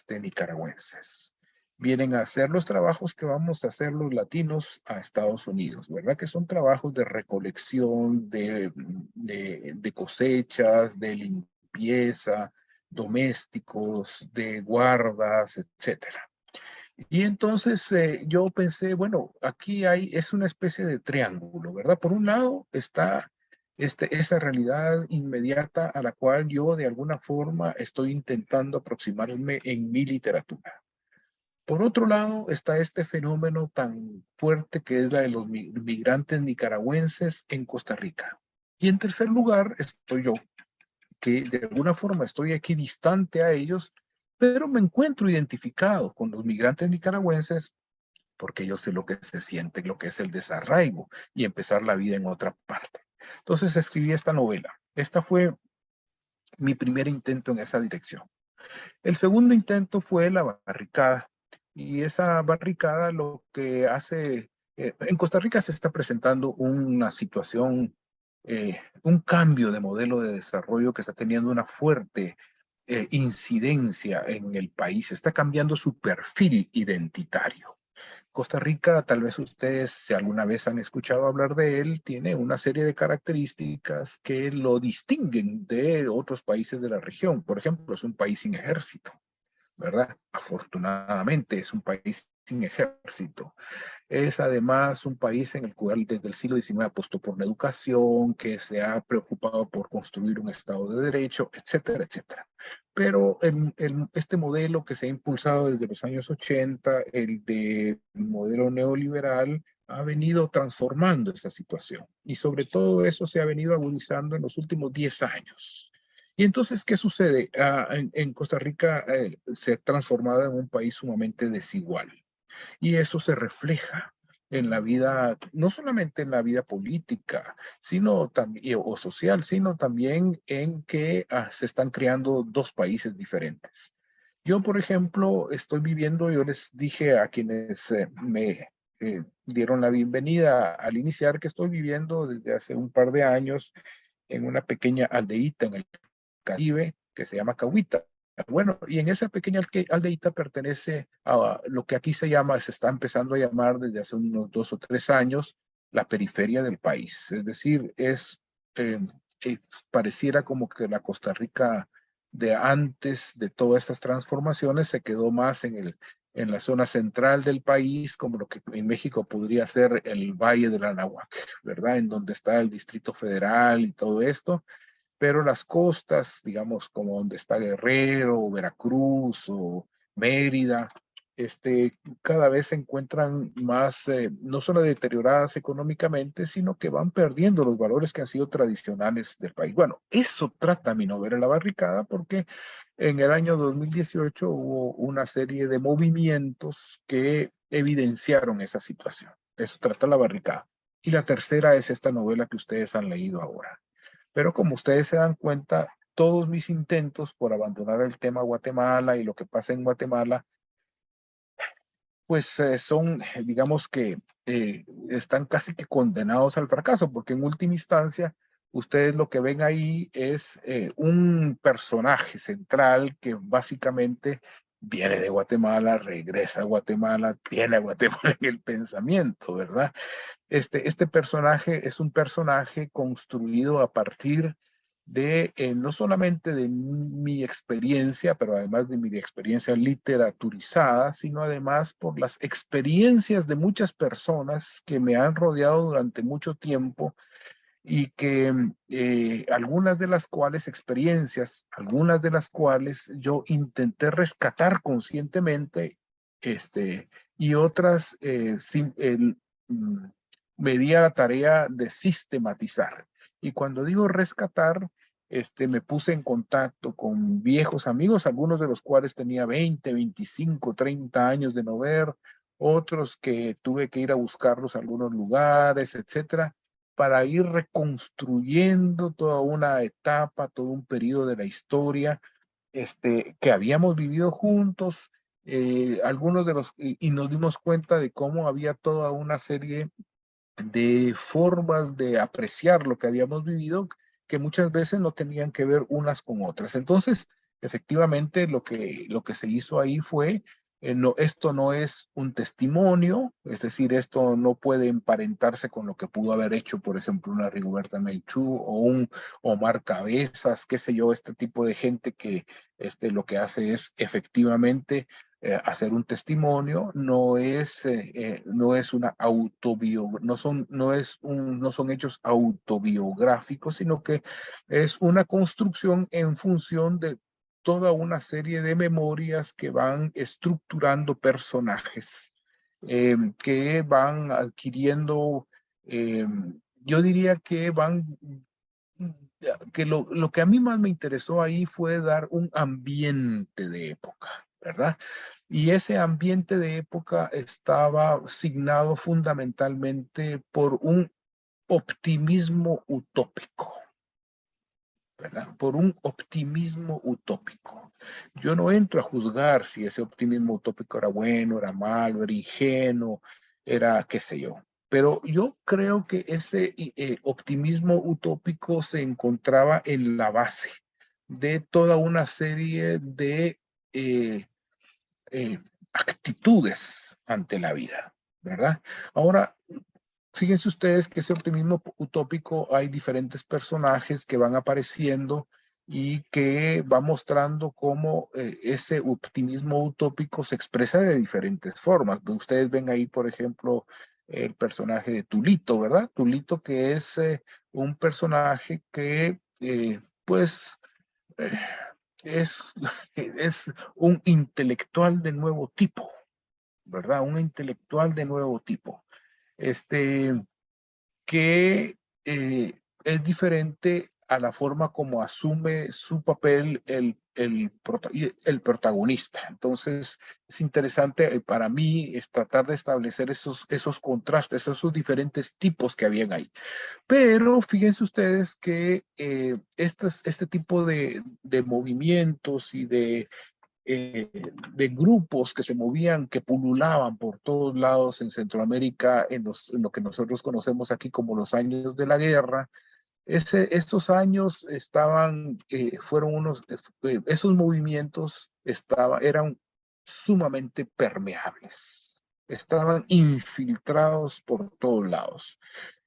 nicaragüenses. Vienen a hacer los trabajos que vamos a hacer los latinos a Estados Unidos, ¿verdad? Que son trabajos de recolección, de cosechas, de limpieza, domésticos, de guardas, etcétera. Y entonces yo pensé, bueno, aquí es una especie de triángulo, ¿verdad? Por un lado está esa realidad inmediata a la cual yo de alguna forma estoy intentando aproximarme en mi literatura. Por otro lado está este fenómeno tan fuerte que es la de los migrantes nicaragüenses en Costa Rica. Y en tercer lugar estoy yo, que de alguna forma estoy aquí distante a ellos, pero me encuentro identificado con los migrantes nicaragüenses porque yo sé lo que se siente, lo que es el desarraigo y empezar la vida en otra parte. Entonces escribí esta novela. Esta fue mi primer intento en esa dirección. El segundo intento fue La Barricada. Y esa barricada lo que hace, en Costa Rica se está presentando una situación, un cambio de modelo de desarrollo que está teniendo una fuerte incidencia en el país, está cambiando su perfil identitario. Costa Rica, tal vez ustedes, si alguna vez han escuchado hablar de él, tiene una serie de características que lo distinguen de otros países de la región. Por ejemplo, es un país sin ejército, ¿verdad? Afortunadamente es un país sin ejército. Es además un país en el cual desde el siglo XIX apostó por la educación, que se ha preocupado por construir un Estado de Derecho, etcétera, etcétera. Pero este modelo que se ha impulsado desde los años 80, el del modelo neoliberal, ha venido transformando esa situación. Y sobre todo eso se ha venido agudizando en los últimos 10 años. Y entonces, ¿qué sucede? En Costa Rica se ha transformado en un país sumamente desigual. Y eso se refleja en la vida, no solamente en la vida política, sino también, o social, sino también en que se están creando 2 países diferentes. Yo, por ejemplo, yo les dije a quienes me dieron la bienvenida al iniciar que estoy viviendo desde hace un par de años en una pequeña aldeíta en el Caribe que se llama Cahuita. Bueno, y en esa pequeña aldeíta pertenece a lo que aquí se está empezando a llamar desde hace unos 2 o 3 años, la periferia del país. Es decir, eh, pareciera como que la Costa Rica de antes de todas estas transformaciones se quedó más en en la zona central del país, como lo que en México podría ser el Valle del Anahuac, ¿verdad? En donde está el Distrito Federal y todo esto, pero las costas, digamos, como donde está Guerrero, Veracruz o Mérida, cada vez se encuentran más, no solo deterioradas económicamente, sino que van perdiendo los valores que han sido tradicionales del país. Bueno, eso trata mi novela La Barricada, porque en el año 2018 hubo una serie de movimientos que evidenciaron esa situación. Eso trata La Barricada. Y la tercera es esta novela que ustedes han leído ahora. Pero como ustedes se dan cuenta, todos mis intentos por abandonar el tema Guatemala y lo que pasa en Guatemala, pues son, digamos que están casi que condenados al fracaso, porque en última instancia, ustedes lo que ven ahí es un personaje central que básicamente viene de Guatemala, regresa a Guatemala, tiene a Guatemala en el pensamiento, ¿verdad? Este personaje es un personaje construido a partir de no solamente de mi experiencia, pero además de mi experiencia literaturizada, sino además por las experiencias de muchas personas que me han rodeado durante mucho tiempo y que algunas de las cuales algunas de las cuales yo intenté rescatar conscientemente, y otras me di a la tarea de sistematizar. Y cuando digo rescatar, me puse en contacto con viejos amigos, algunos de los cuales tenía 20, 25, 30 años de no ver, otros que tuve que ir a buscarlos a algunos lugares, etcétera, para ir reconstruyendo toda una etapa, todo un periodo de la historia que habíamos vivido juntos, algunos de los, y nos dimos cuenta de cómo había toda una serie de formas de apreciar lo que habíamos vivido que muchas veces no tenían que ver unas con otras. Entonces, efectivamente, lo que se hizo ahí fue, esto no es un testimonio, es decir, esto no puede emparentarse con lo que pudo haber hecho, por ejemplo, una Rigoberta Menchú o un Omar Cabezas, qué sé yo, este tipo de gente que lo que hace es efectivamente hacer un testimonio, no es una no son hechos autobiográficos, sino que es una construcción en función de toda una serie de memorias que van estructurando personajes, que van adquiriendo, yo diría que lo que a mí más me interesó ahí fue dar un ambiente de época, ¿verdad? Y ese ambiente de época estaba signado fundamentalmente por un optimismo utópico, ¿verdad? Por un optimismo utópico. Yo no entro a juzgar si ese optimismo utópico era bueno, era malo, era ingenuo, era qué sé yo. Pero yo creo que ese optimismo utópico se encontraba en la base de toda una serie de eh, eh, actitudes ante la vida, ¿verdad? Ahora, fíjense ustedes que ese optimismo utópico hay diferentes personajes que van apareciendo y que va mostrando cómo ese optimismo utópico se expresa de diferentes formas. Ustedes ven ahí, por ejemplo, el personaje de Tulito, ¿verdad? Tulito, que es un personaje que, pues, eh, es, es un intelectual de nuevo tipo, ¿verdad? Un intelectual de nuevo tipo. Este, que es diferente a la forma como asume su papel el protagonista. Entonces, es interesante para mí es tratar de establecer esos contrastes, esos diferentes tipos que habían ahí. Pero fíjense ustedes que este tipo de movimientos y de grupos que se movían, que pululaban por todos lados en Centroamérica, en lo que nosotros conocemos aquí como los años de la guerra. Estos años esos movimientos eran sumamente permeables, estaban infiltrados por todos lados.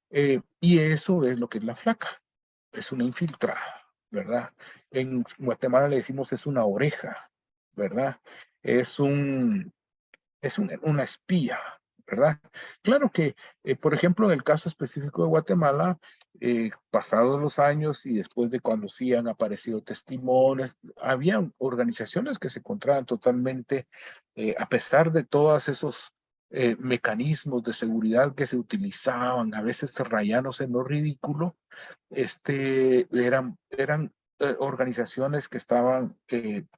Y eso es lo que es la flaca, es una infiltrada, ¿verdad? En Guatemala le decimos es una oreja, ¿verdad? Es un es una espía, ¿verdad? Claro que, por ejemplo, en el caso específico de Guatemala, pasados los años y después de cuando sí han aparecido testimonios, había organizaciones que se encontraban totalmente, a pesar de todos esos mecanismos de seguridad que se utilizaban, a veces rayanos en lo ridículo, eran organizaciones que estaban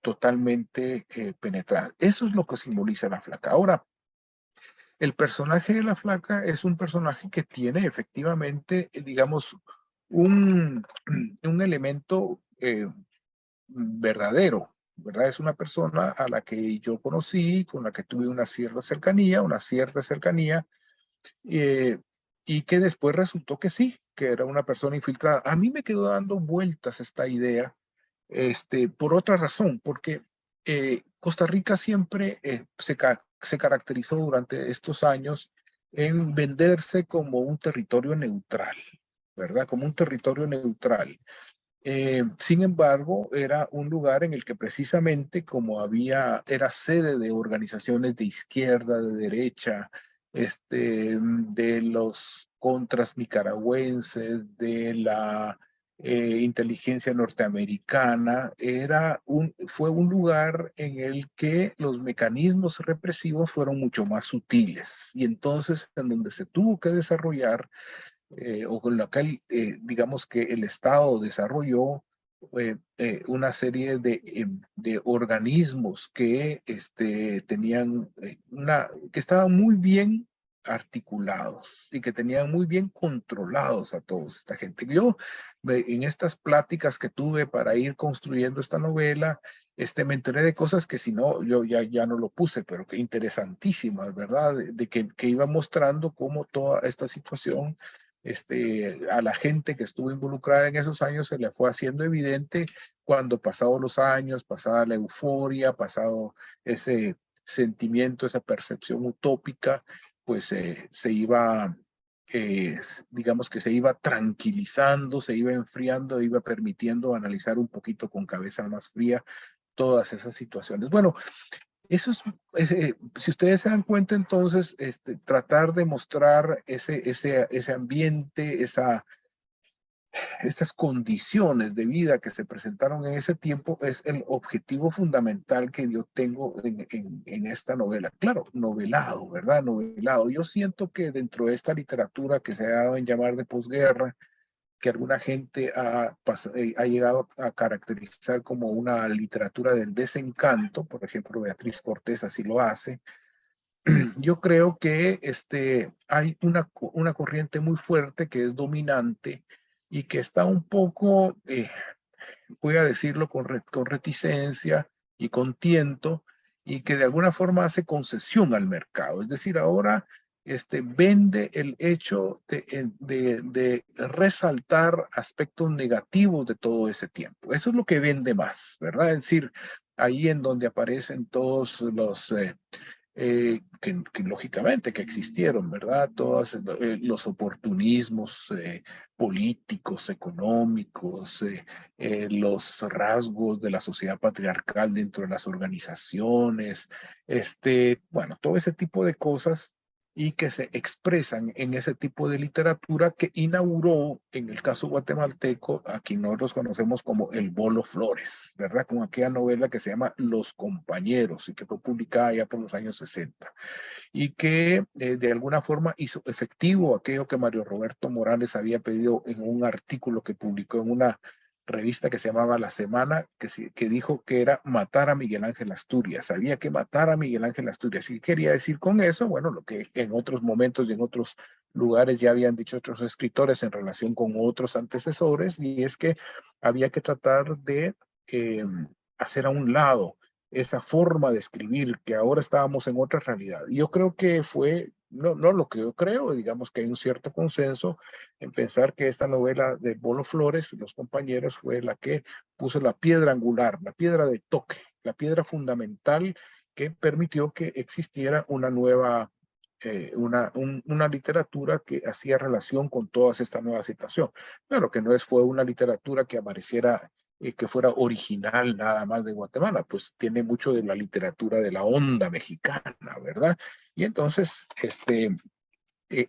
totalmente penetradas. Eso es lo que simboliza la flaca. Ahora, el personaje de la flaca es un personaje que tiene efectivamente, digamos, un elemento verdadero, ¿verdad? Es una persona a la que yo conocí, con la que tuve una cierta cercanía, eh, y que después resultó que sí, que era una persona infiltrada. A mí me quedó dando vueltas esta idea, por otra razón, porque Costa Rica siempre se caracterizó durante estos años en venderse como un territorio neutral, ¿verdad? Como un territorio neutral. Sin embargo, era un lugar en el que precisamente como era sede de organizaciones de izquierda, de derecha, de los contras nicaragüenses, de la inteligencia norteamericana, fue un lugar en el que los mecanismos represivos fueron mucho más sutiles y entonces en donde se tuvo que desarrollar o con la que, digamos que el Estado desarrolló una serie de organismos que tenían que estaban muy bien articulados y que tenían muy bien controlados a toda esta gente. Yo, en estas pláticas que tuve para ir construyendo esta novela, me enteré de cosas que si no, yo ya no lo puse, pero que interesantísimas, ¿verdad? De que iba mostrando cómo toda esta situación a la gente que estuvo involucrada en esos años se le fue haciendo evidente cuando pasados los años, pasada la euforia, pasado ese sentimiento, esa percepción utópica, pues se iba, digamos que se iba tranquilizando, se iba enfriando, iba permitiendo analizar un poquito con cabeza más fría todas esas situaciones. Bueno, eso si ustedes se dan cuenta, entonces, tratar de mostrar ese ambiente, esas condiciones de vida que se presentaron en ese tiempo es el objetivo fundamental que yo tengo en esta novela. Claro, novelado, ¿verdad? Novelado. Yo siento que dentro de esta literatura que se ha dado en llamar de posguerra, que alguna gente ha llegado a caracterizar como una literatura del desencanto, por ejemplo, Beatriz Cortés así lo hace. Yo creo que hay una corriente muy fuerte que es dominante y que está un poco, voy a decirlo con reticencia y con tiento, y que de alguna forma hace concesión al mercado. Es decir, ahora vende el hecho de resaltar aspectos negativos de todo ese tiempo. Eso es lo que vende más, ¿verdad? Es decir, ahí en donde aparecen todos los que lógicamente que existieron, ¿verdad? Todos los oportunismos políticos, económicos, los rasgos de la sociedad patriarcal dentro de las organizaciones, bueno, todo ese tipo de cosas y que se expresan en ese tipo de literatura que inauguró, en el caso guatemalteco, a quien nosotros conocemos como el Bolo Flores, ¿verdad? Con aquella novela que se llama Los Compañeros y que fue publicada ya por los años 60 y que de alguna forma hizo efectivo aquello que Mario Roberto Morales había pedido en un artículo que publicó en una revista que se llamaba La Semana, que dijo que era matar a Miguel Ángel Asturias. Había que matar a Miguel Ángel Asturias. ¿Y qué quería decir con eso? Bueno, lo que en otros momentos y en otros lugares ya habían dicho otros escritores en relación con otros antecesores, y es que había que tratar de hacer a un lado esa forma de escribir, que ahora estábamos en otra realidad. Y yo creo que fue, no lo que yo creo, digamos que hay un cierto consenso en pensar que esta novela de Bolo Flores y los compañeros fue la que puso la piedra angular, la piedra de toque, la piedra fundamental que permitió que existiera una nueva, una literatura que hacía relación con toda esta nueva situación. Claro que no fue una literatura que apareciera que fuera original nada más de Guatemala, pues tiene mucho de la literatura de la onda mexicana, ¿verdad? Y entonces,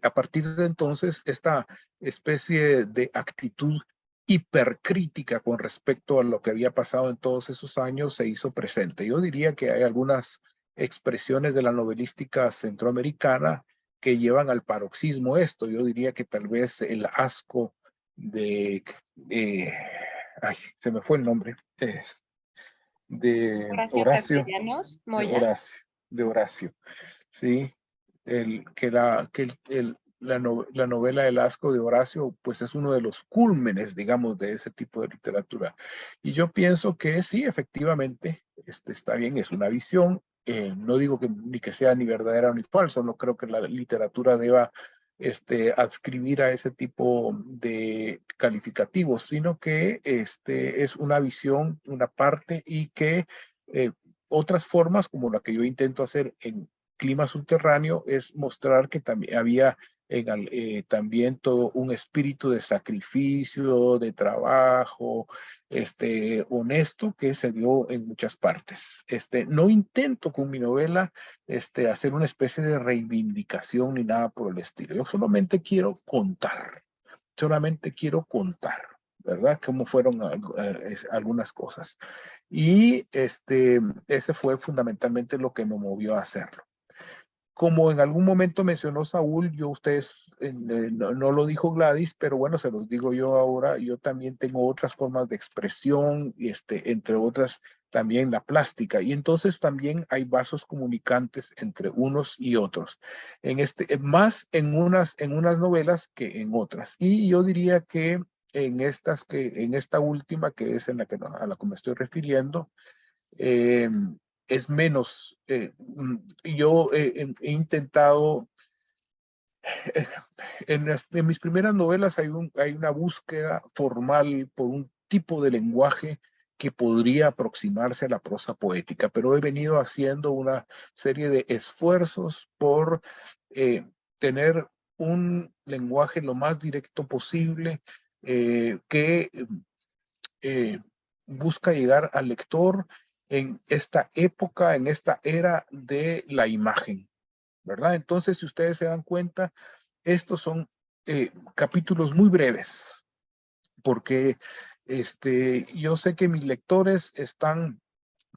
a partir de entonces, esta especie de actitud hipercrítica con respecto a lo que había pasado en todos esos años se hizo presente. Yo diría que hay algunas expresiones de la novelística centroamericana que llevan al paroxismo esto. Yo diría que tal vez el asco de... ay, se me fue el nombre. De Horacio Horacio, Castellanos, de Moya. Horacio, de Horacio. Sí, la novela El asco de Horacio, pues es uno de los cúlmenes, digamos, de ese tipo de literatura. Y yo pienso que sí, efectivamente, está bien, es una visión. No digo que ni que sea ni verdadera ni falsa, no creo que la literatura deba adscribir a ese tipo de calificativos, sino que es una visión, una parte, y que otras formas, como la que yo intento hacer en Clima Subterráneo, es mostrar que también había también todo un espíritu de sacrificio, de trabajo, honesto, que se dio en muchas partes. No intento con mi novela hacer una especie de reivindicación ni nada por el estilo. Yo solamente quiero contar, ¿verdad? Cómo fueron algunas cosas. Y ese fue fundamentalmente lo que me movió a hacerlo. Como en algún momento mencionó Saúl, no lo dijo Gladys, pero bueno, se los digo yo ahora, yo también tengo otras formas de expresión, entre otras también la plástica, y entonces también hay vasos comunicantes entre unos y otros, más en unas novelas que en otras. Y yo diría que en esta última, que es a la que me estoy refiriendo, es menos. Yo he intentado, en mis primeras novelas hay una búsqueda formal por un tipo de lenguaje que podría aproximarse a la prosa poética, pero he venido haciendo una serie de esfuerzos por tener un lenguaje lo más directo posible, que busca llegar al lector en esta época, en esta era de la imagen, ¿verdad? Entonces, si ustedes se dan cuenta, estos son capítulos muy breves, porque yo sé que mis lectores están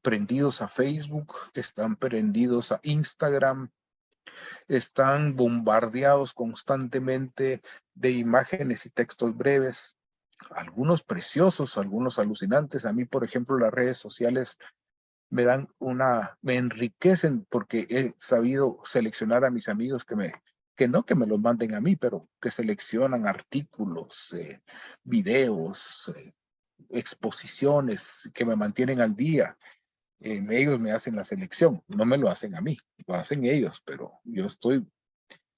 prendidos a Facebook, están prendidos a Instagram, están bombardeados constantemente de imágenes y textos breves, algunos preciosos, algunos alucinantes. A mí, por ejemplo, las redes sociales me enriquecen porque he sabido seleccionar a mis amigos que no que me los manden a mí, pero que seleccionan artículos, videos, exposiciones que me mantienen al día. Ellos me hacen la selección, no me lo hacen a mí, lo hacen ellos, pero yo estoy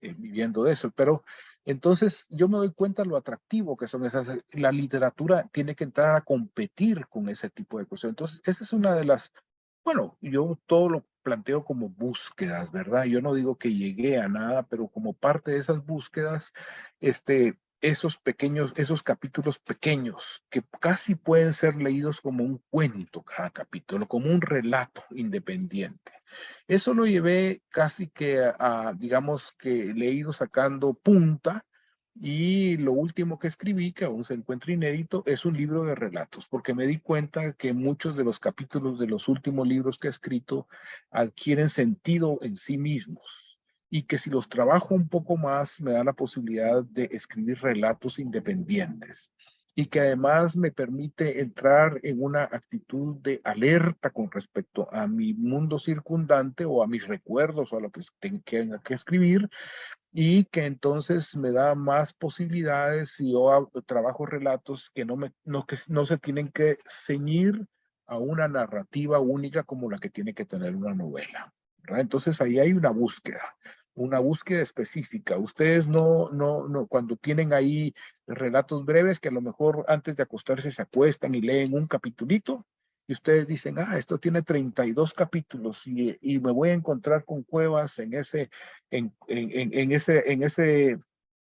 viviendo de eso. Pero entonces yo me doy cuenta lo atractivo que son esas. La literatura tiene que entrar a competir con ese tipo de cosas. Entonces, esa es una de las, bueno, yo todo lo planteo como búsquedas, ¿verdad? Yo no digo que llegué a nada, pero como parte de esas búsquedas, esos capítulos pequeños que casi pueden ser leídos como un cuento cada capítulo, como un relato independiente. Eso lo llevé casi que digamos que le he ido sacando punta, y lo último que escribí, que aún se encuentra inédito, es un libro de relatos, porque me di cuenta que muchos de los capítulos de los últimos libros que he escrito adquieren sentido en sí mismos, y que si los trabajo un poco más me da la posibilidad de escribir relatos independientes, y que además me permite entrar en una actitud de alerta con respecto a mi mundo circundante o a mis recuerdos o a lo que tenga que escribir, y que entonces me da más posibilidades si yo trabajo relatos que no se tienen que ceñir a una narrativa única como la que tiene que tener una novela, ¿verdad? Entonces ahí hay una búsqueda específica. Ustedes no, cuando tienen ahí relatos breves que a lo mejor antes de acostarse se acuestan y leen un capitulito, y ustedes dicen, esto tiene 32 capítulos y me voy a encontrar con Cuevas en ese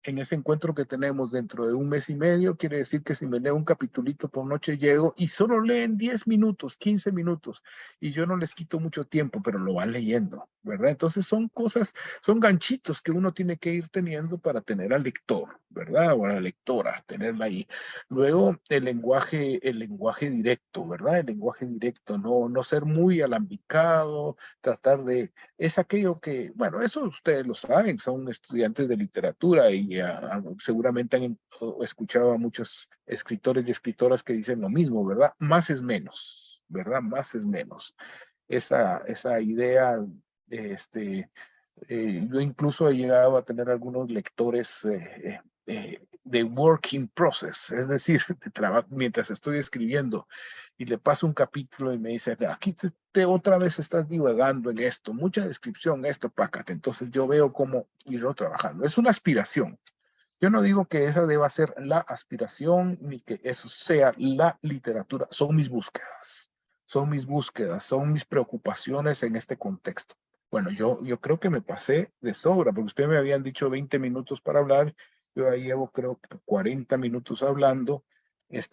en ese encuentro que tenemos dentro de 1 mes y medio, quiere decir que si me leo un capitulito por noche llego y solo leen 10 minutos, 15 minutos, y yo no les quito mucho tiempo, pero lo van leyendo, ¿verdad? Entonces son cosas, son ganchitos que uno tiene que ir teniendo para tener al lector, ¿verdad? O a la lectora, tenerla ahí. Luego el lenguaje directo, ¿verdad? El lenguaje directo, no ser muy alambicado, tratar de, es aquello que, bueno, eso ustedes lo saben, son estudiantes de literatura y seguramente han escuchado a muchos escritores y escritoras que dicen lo mismo, ¿verdad? Más es menos, ¿verdad? Más es menos. Esa idea, yo incluso he llegado a tener algunos lectores de working process, es decir, de trabajo mientras estoy escribiendo y le paso un capítulo y me dice, aquí otra vez estás divagando en esto, mucha descripción, esto, pácate. Entonces yo veo cómo irlo trabajando. Es una aspiración. Yo no digo que esa deba ser la aspiración ni que eso sea la literatura, son mis búsquedas, son mis preocupaciones en este contexto. Bueno, yo creo que me pasé de sobra, porque ustedes me habían dicho 20 minutos para hablar, yo ahí llevo creo que 40 minutos hablando.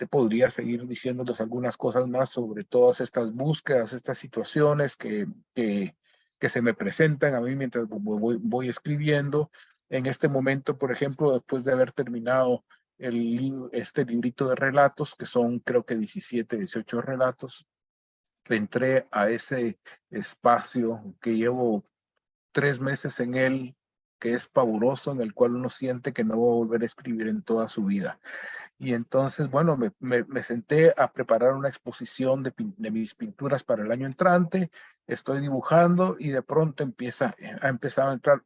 Podría seguir diciéndoles algunas cosas más sobre todas estas búsquedas, estas situaciones que se me presentan a mí mientras voy escribiendo. En este momento, por ejemplo, después de haber terminado este librito de relatos, que son creo que 17, 18 relatos, entré a ese espacio que llevo 3 meses en él, que es pavoroso, en el cual uno siente que no va a volver a escribir en toda su vida. Y entonces, bueno, me senté a preparar una exposición de mis pinturas para el año entrante, estoy dibujando y de pronto ha empezado a entrar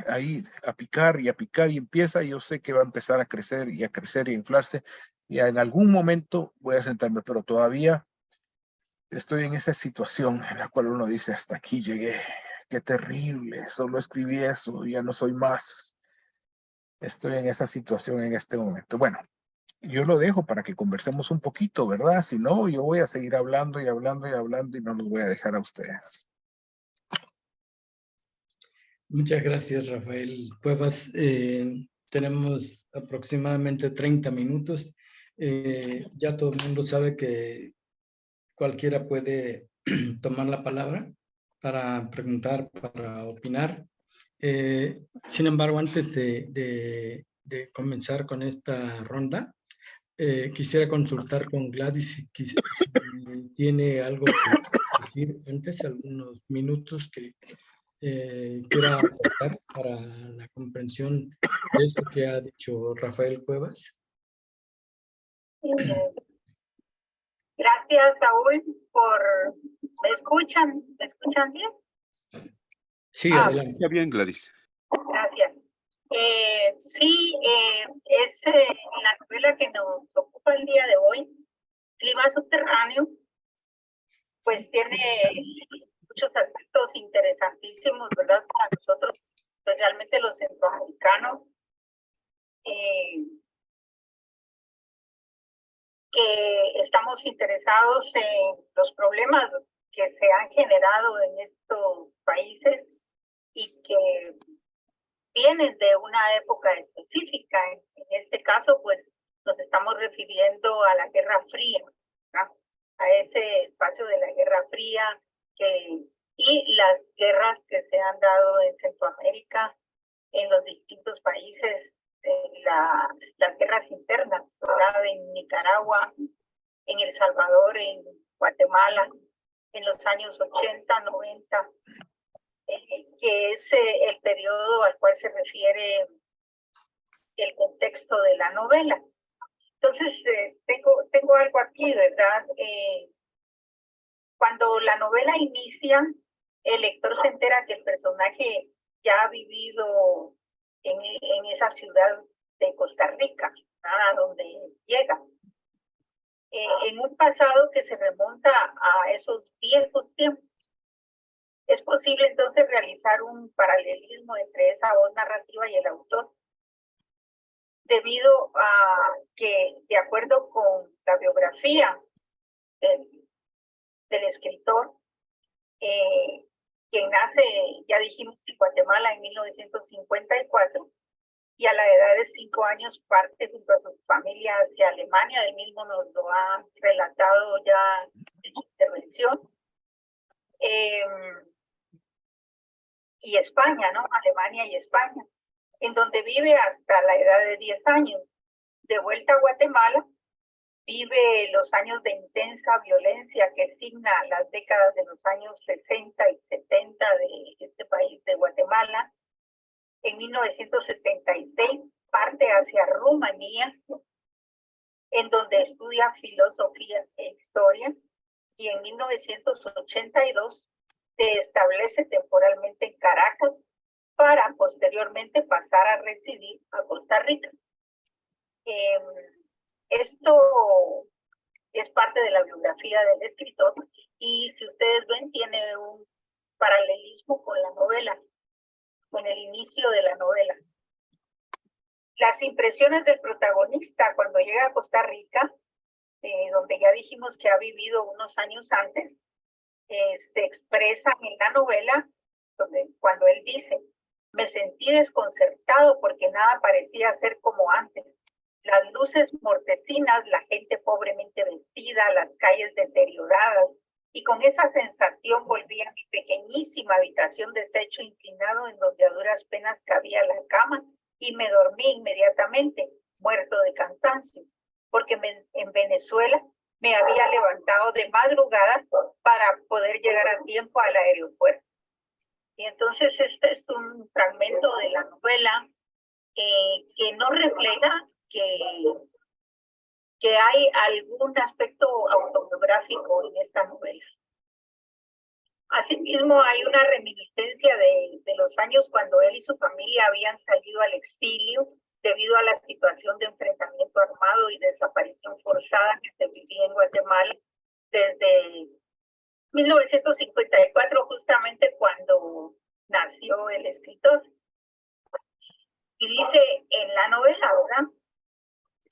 ahí a picar y a picar y empieza, y yo sé que va a empezar a crecer y a crecer y a inflarse, y en algún momento voy a sentarme, pero todavía estoy en esa situación en la cual uno dice, hasta aquí llegué, qué terrible, solo escribí eso, ya no soy más. Estoy en esa situación en este momento. Bueno, yo lo dejo para que conversemos un poquito, ¿verdad? Si no, yo voy a seguir hablando y hablando y hablando y no los voy a dejar a ustedes. Muchas gracias, Rafael Cuevas. Tenemos aproximadamente 30 minutos. Ya todo el mundo sabe que cualquiera puede tomar la palabra para preguntar, para opinar. Sin embargo, antes de comenzar con esta ronda, quisiera consultar con Gladys si tiene algo que decir antes, algunos minutos que quiera aportar para la comprensión de esto que ha dicho Rafael Cuevas. Gracias, Saúl, ¿Me escuchan? ¿Me escuchan bien? Sí, adelante. Ya bien, Gladys. Gracias. Sí, es la novela que nos ocupa el día de hoy, Clima Subterráneo, pues tiene muchos aspectos interesantísimos, ¿verdad? Para nosotros, especialmente los centroamericanos, que estamos interesados en los problemas que se han generado en estos países y que vienen de una época específica. En este caso, pues, nos estamos refiriendo a la Guerra Fría, ¿no? A ese espacio de la Guerra Fría y las guerras que se han dado en Centroamérica, en los distintos países, las guerras internas, ¿verdad? En Nicaragua, en El Salvador, en Guatemala, en los años 80, 90, que es el periodo al cual se refiere el contexto de la novela. Entonces, tengo algo aquí, ¿verdad? Cuando la novela inicia, el lector se entera que el personaje ya ha vivido en esa ciudad de Costa Rica, a donde llega. En un pasado que se remonta a esos viejos tiempos. Es posible entonces realizar un paralelismo entre esa voz narrativa y el autor, debido a que, de acuerdo con la biografía del escritor, quien nace, ya dijimos, en Guatemala en 1954, y a la edad de 5 años parte junto a su familia hacia Alemania. Él mismo nos lo ha relatado ya en su intervención. Y España, ¿no? Alemania y España, en donde vive hasta la edad de 10 años. De vuelta a Guatemala, vive los años de intensa violencia que signa las décadas de los años 60 y 70 de este país de Guatemala. En 1976 parte hacia Rumanía, en donde estudia filosofía e historia, y en 1982 se establece temporalmente en Caracas para posteriormente pasar a residir a Costa Rica. Esto es parte de la biografía del escritor y si ustedes ven tiene un paralelismo con la novela, con el inicio de la novela. Las impresiones del protagonista cuando llega a Costa Rica, donde ya dijimos que ha vivido unos años antes, se expresan en la novela cuando él dice: me sentí desconcertado porque nada parecía ser como antes. Las luces mortecinas, la gente pobremente vestida, las calles deterioradas, y con esa sensación volví a mi pequeñísima habitación de techo inclinado en donde a duras penas cabía la cama y me dormí inmediatamente, muerto de cansancio, porque en Venezuela me había levantado de madrugada para poder llegar a tiempo al aeropuerto. Y entonces este es un fragmento de la novela que no refleja que hay algún aspecto autobiográfico en esta novela. Asimismo, hay una reminiscencia de los años cuando él y su familia habían salido al exilio debido a la situación de enfrentamiento armado y desaparición forzada que se vivía en Guatemala desde 1954, justamente cuando nació el escritor. Y dice en la novela, ¿verdad?,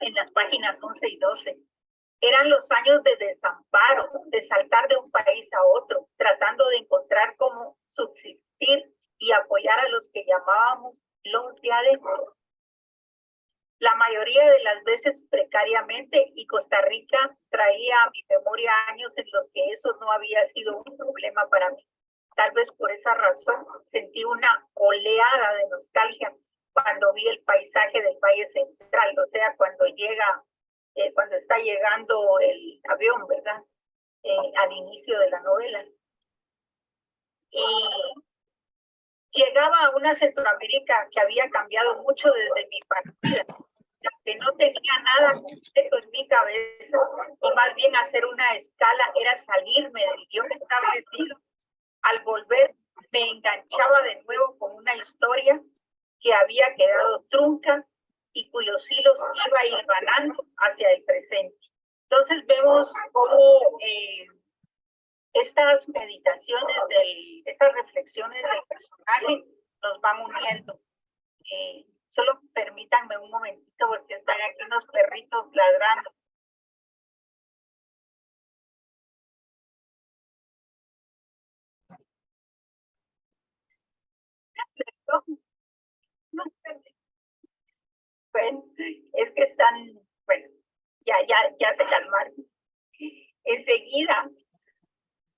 en las páginas 11 y 12, eran los años de desamparo, de saltar de un país a otro, tratando de encontrar cómo subsistir y apoyar a los que llamábamos los de adentro. La mayoría de las veces precariamente, y Costa Rica traía a mi memoria años en los que eso no había sido un problema para mí. Tal vez por esa razón sentí una oleada de nostalgia cuando vi el paisaje del Valle Central, o sea, cuando está llegando el avión, ¿verdad?, al inicio de la novela. Y llegaba a una Centroamérica que había cambiado mucho desde mi partida, que no tenía nada completo en mi cabeza, y más bien hacer una escala era salirme del guión establecido. Al volver, me enganchaba de nuevo con una historia que había quedado trunca y cuyos hilos iba hilvanando hacia el presente. Entonces vemos cómo estas meditaciones, estas reflexiones del personaje nos van uniendo. Solo permítanme un momentito porque están aquí unos perritos ladrando. Bueno, es que están, bueno, ya se calmaron. Enseguida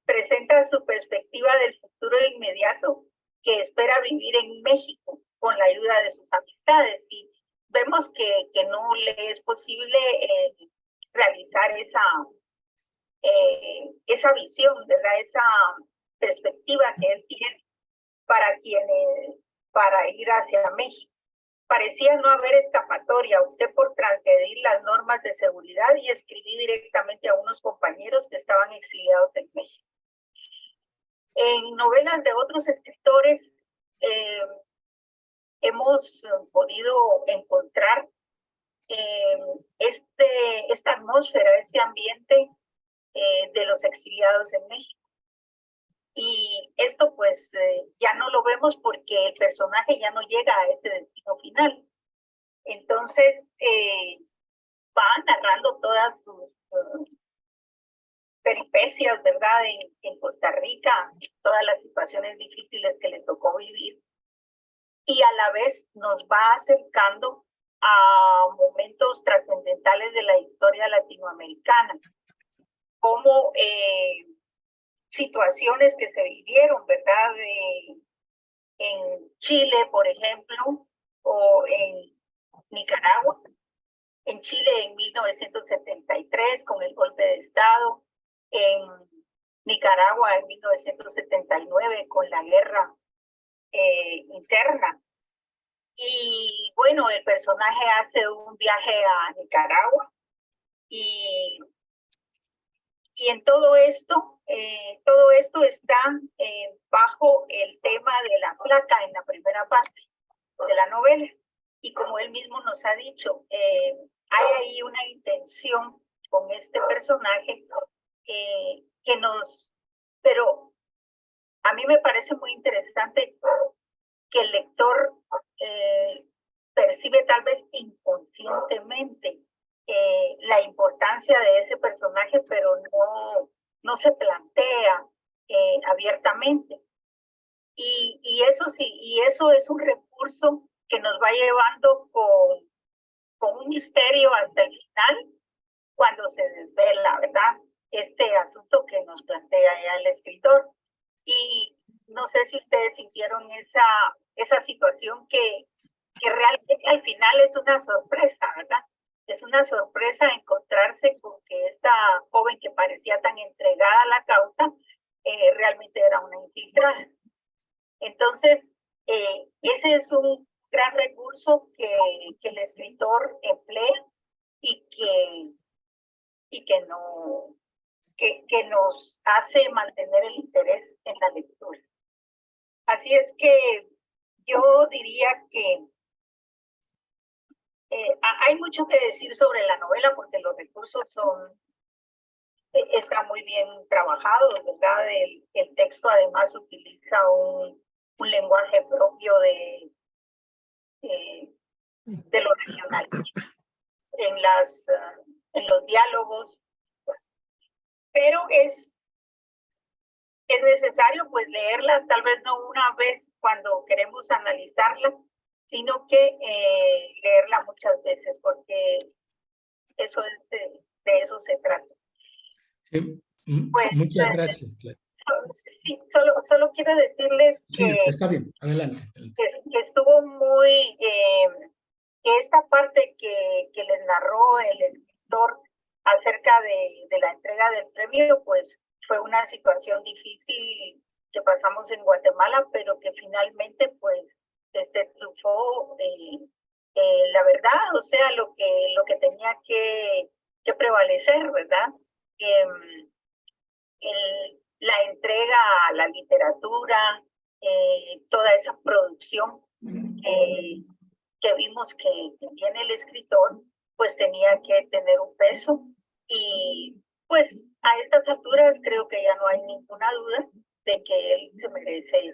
presenta su perspectiva del futuro inmediato que espera vivir en México con la ayuda de sus amistades, y vemos que no le es posible realizar esa visión, ¿verdad?, esa perspectiva que él tiene para ir hacia México. Parecía no haber escapatoria, opté por transgredir las normas de seguridad y escribí directamente a unos compañeros que estaban exiliados en México. En novelas de otros escritores hemos podido encontrar esta atmósfera, este ambiente de los exiliados en México. Y esto pues ya no lo vemos porque el personaje ya no llega a ese destino final. Entonces va narrando todas sus peripecias, ¿verdad?, en Costa Rica, todas las situaciones difíciles que le tocó vivir. y a la vez nos va acercando a momentos trascendentales de la historia latinoamericana, como situaciones que se vivieron, ¿verdad? En Chile, por ejemplo, o en Nicaragua. En Chile en 1973 con el golpe de Estado, en Nicaragua en 1979 con la guerra interna. Y bueno, el personaje hace un viaje a Nicaragua y en todo esto está bajo el tema de la placa en la primera parte de la novela. Y como él mismo nos ha dicho, hay ahí una intención con este personaje pero a mí me parece muy interesante que el lector percibe tal vez inconscientemente la importancia de ese personaje, pero no se plantea abiertamente. Y eso sí, y eso es un recurso que nos va llevando con un misterio hasta el final, cuando se desvela, ¿verdad? Este asunto que nos plantea ya el escritor. Y no sé si ustedes sintieron esa situación que realmente al final es una sorpresa, ¿verdad? Es una sorpresa encontrarse con que esta joven que parecía tan entregada a la causa realmente era una infiltrada. Entonces, ese es un gran recurso que el escritor emplea y que nos hace mantener el interés en la lectura. Así es que yo diría que hay mucho que decir sobre la novela porque los recursos está muy bien trabajado, ¿verdad? El texto además utiliza un lenguaje propio de lo regional en los diálogos, pero es necesario pues leerla, tal vez no una vez cuando queremos analizarla, sino que leerla muchas veces, porque eso es de eso se trata. Sí, pues, muchas gracias. Sí, solo quiero decirles sí, que, está bien, adelante. que estuvo muy, que esta parte que les narró el escritor acerca de la entrega del premio, pues fue una situación difícil que pasamos en Guatemala, pero que finalmente pues triunfó la verdad, o sea, lo que tenía que prevalecer, ¿verdad? La entrega a la literatura, toda esa producción que vimos que tiene el escritor, pues tenía que tener un peso. Y pues a estas alturas creo que ya no hay ninguna duda de que él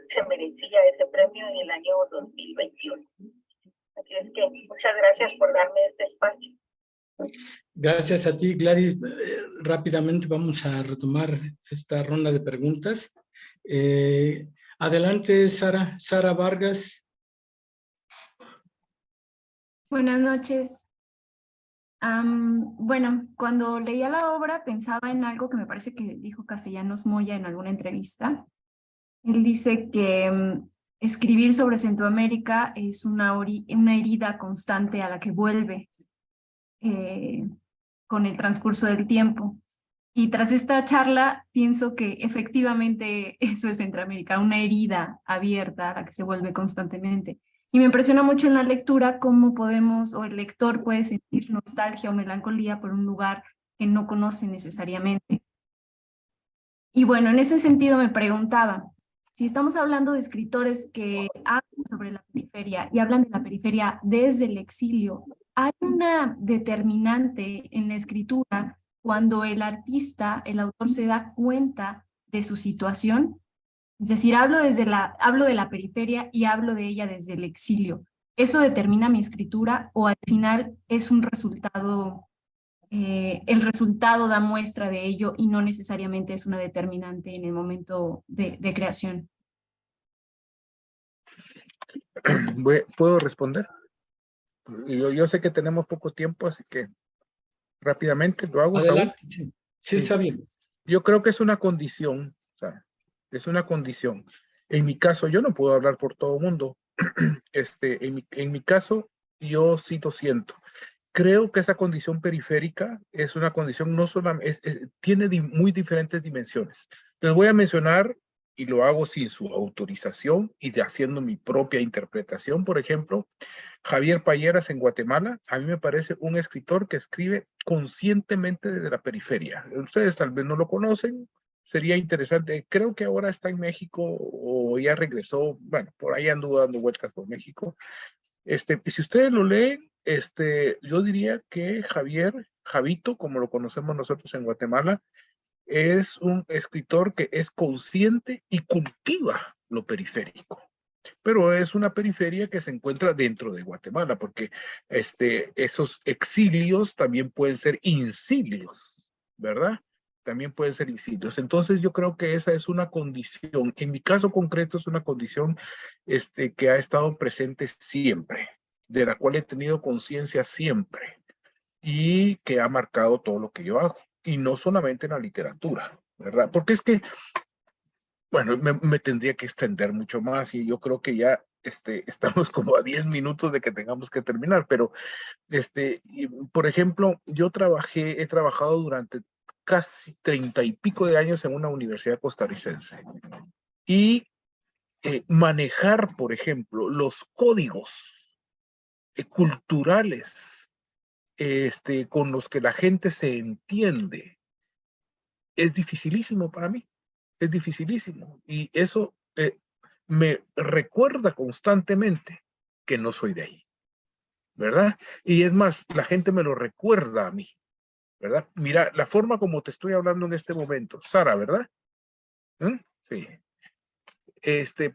se merecía ese premio en el año 2021. Así es que muchas gracias por darme este espacio. Gracias a ti, Gladys. Rápidamente vamos a retomar esta ronda de preguntas. Adelante, Sara Vargas. Buenas noches. Bueno, cuando leía la obra pensaba en algo que me parece que dijo Castellanos Moya en alguna entrevista. Él dice que escribir sobre Centroamérica es una herida constante a la que vuelve con el transcurso del tiempo. Y tras esta charla pienso que efectivamente eso es Centroamérica, una herida abierta a la que se vuelve constantemente. Y me impresiona mucho en la lectura cómo podemos, o el lector puede sentir nostalgia o melancolía por un lugar que no conoce necesariamente. Y bueno, en ese sentido me preguntaba, si estamos hablando de escritores que hablan sobre la periferia y hablan de la periferia desde el exilio, ¿hay una determinante en la escritura cuando el artista, el autor se da cuenta de su situación? Es decir, hablo de la periferia y hablo de ella desde el exilio. ¿Eso determina mi escritura o al final es un resultado, el resultado da muestra de ello y no necesariamente es una determinante en el momento de creación? ¿Puedo responder? Yo sé que tenemos poco tiempo, así que rápidamente lo hago. Adelante, Saúl. sí. Sí, Sí. está bien. Yo creo que es una condición, o sea, es una condición. En mi caso, yo no puedo hablar por todo el mundo. En mi caso, yo sí lo siento. Creo que esa condición periférica es una condición no solamente, tiene muy diferentes dimensiones. Les voy a mencionar, y lo hago sin su autorización y de haciendo mi propia interpretación. Por ejemplo, Javier Payeras en Guatemala, a mí me parece un escritor que escribe conscientemente desde la periferia. Ustedes tal vez no lo conocen, sería interesante. Creo que ahora está en México o ya regresó, bueno, por ahí anduvo dando vueltas por México. Y si ustedes lo leen, yo diría que Javito, como lo conocemos nosotros en Guatemala, es un escritor que es consciente y cultiva lo periférico. Pero es una periferia que se encuentra dentro de Guatemala, porque esos exilios también pueden ser insilios, ¿verdad? También pueden ser insilios. Entonces yo creo que esa es una condición, en mi caso concreto es una condición que ha estado presente siempre, de la cual he tenido conciencia siempre y que ha marcado todo lo que yo hago. Y no solamente en la literatura, ¿verdad? Porque es que bueno, me tendría que extender mucho más y yo creo que ya estamos como a 10 minutos de que tengamos que terminar, pero por ejemplo, he trabajado durante casi 30 y pico de años en una universidad costarricense y manejar, por ejemplo, los códigos culturales con los que la gente se entiende es dificilísimo para mí. Es dificilísimo. Y eso me recuerda constantemente que no soy de ahí, ¿verdad? Y es más, la gente me lo recuerda a mí, ¿verdad? Mira, la forma como te estoy hablando en este momento, Sara, ¿verdad? ¿Mm? Sí.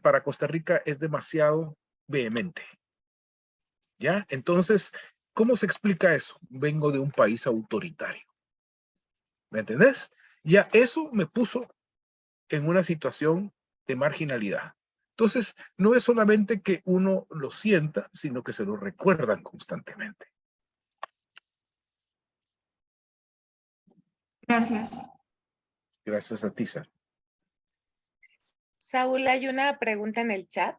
Para Costa Rica es demasiado vehemente, ¿ya? Entonces, ¿cómo se explica eso? Vengo de un país autoritario, ¿me entendés? Ya eso me puso en una situación de marginalidad. Entonces, no es solamente que uno lo sienta, sino que se lo recuerdan constantemente. Gracias. Gracias a ti, Sara. Saúl, hay una pregunta en el chat.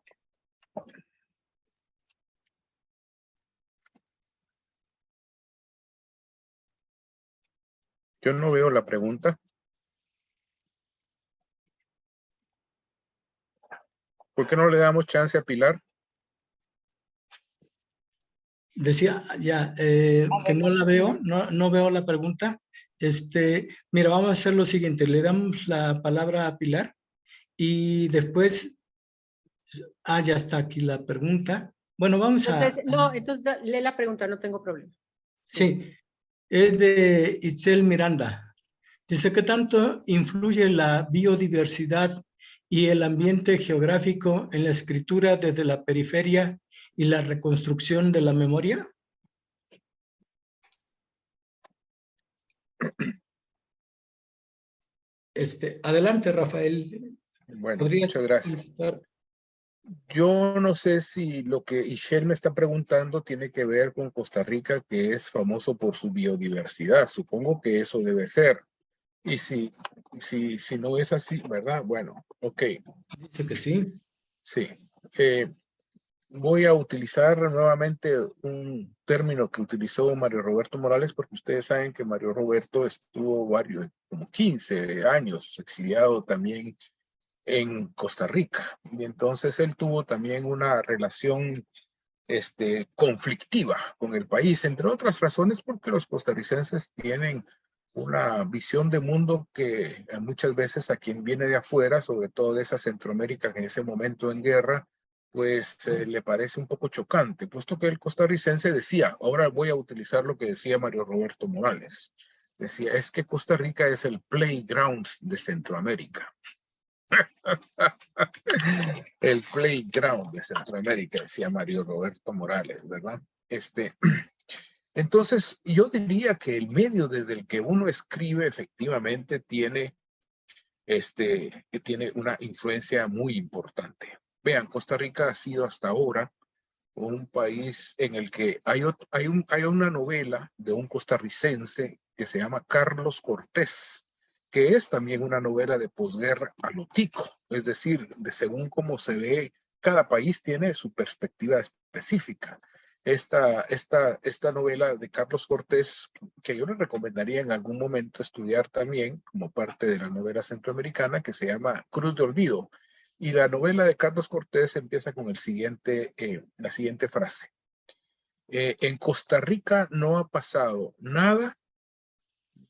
Yo no veo la pregunta. ¿Por qué no le damos chance a Pilar? Decía ya que no la veo, no veo la pregunta. Mira, vamos a hacer lo siguiente, le damos la palabra a Pilar y después, ya está aquí la pregunta. Bueno, vamos entonces lee la pregunta, no tengo problema. Sí, es de Itzel Miranda. Dice, ¿qué tanto influye la biodiversidad y el ambiente geográfico en la escritura desde la periferia y la reconstrucción de la memoria? Adelante, Rafael. Bueno, ¿Podrías muchas gracias. contestar? Yo no sé si lo que Ishel me está preguntando tiene que ver con Costa Rica, que es famoso por su biodiversidad. Supongo que eso debe ser. Y si no es así, ¿verdad? Bueno, ok. Dice que sí. Sí. Voy a utilizar nuevamente un término que utilizó Mario Roberto Morales, porque ustedes saben que Mario Roberto estuvo como 15 años exiliado también en Costa Rica. Y entonces él tuvo también una relación conflictiva con el país, entre otras razones porque los costarricenses tienen una visión de mundo que muchas veces a quien viene de afuera, sobre todo de esa Centroamérica que en ese momento en guerra, pues le parece un poco chocante, puesto que el costarricense decía, ahora voy a utilizar lo que decía Mario Roberto Morales, decía, es que Costa Rica es el playground de Centroamérica. El playground de Centroamérica, decía Mario Roberto Morales, ¿verdad? Entonces, yo diría que el medio desde el que uno escribe efectivamente tiene una influencia muy importante. Vean, Costa Rica ha sido hasta ahora un país en el que hay una novela de un costarricense que se llama Carlos Cortés, que es también una novela de posguerra a lo tico, es decir, de según cómo se ve, cada país tiene su perspectiva específica. Esta novela de Carlos Cortés, que yo le recomendaría en algún momento estudiar también, como parte de la novela centroamericana, que se llama Cruz de Olvido. Y la novela de Carlos Cortés empieza con la siguiente frase. En Costa Rica no ha pasado nada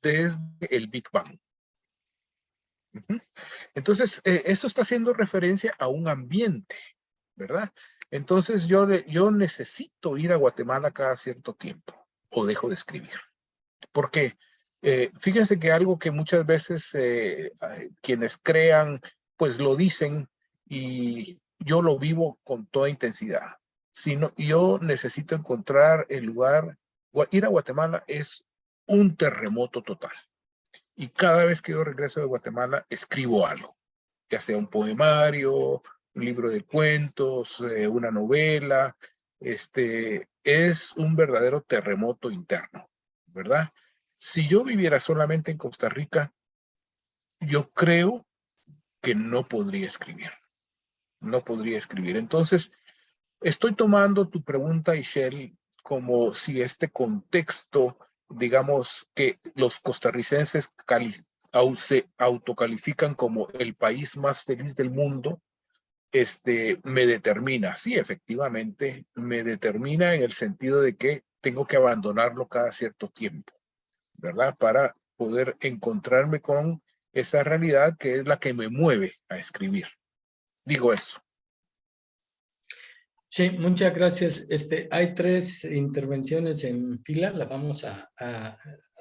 desde el Big Bang. Entonces, eso está haciendo referencia a un ambiente, ¿verdad? Entonces, yo necesito ir a Guatemala cada cierto tiempo o dejo de escribir. Porque fíjense que algo que muchas veces quienes crean, pues lo dicen y yo lo vivo con toda intensidad. Yo necesito encontrar el lugar. Ir a Guatemala es un terremoto total. Y cada vez que yo regreso de Guatemala, escribo algo, ya sea un poemario, un libro de cuentos, una novela. Es un verdadero terremoto interno, ¿verdad? Si yo viviera solamente en Costa Rica, yo creo que no podría escribir. No podría escribir. Entonces, estoy tomando tu pregunta, Ishel, como si este contexto, digamos que los costarricenses se autocalifican como el país más feliz del mundo, me determina. Sí, efectivamente, me determina en el sentido de que tengo que abandonarlo cada cierto tiempo, ¿verdad? Para poder encontrarme con esa realidad que es la que me mueve a escribir. Digo eso. Sí, muchas gracias. Hay 3 intervenciones en fila, las vamos a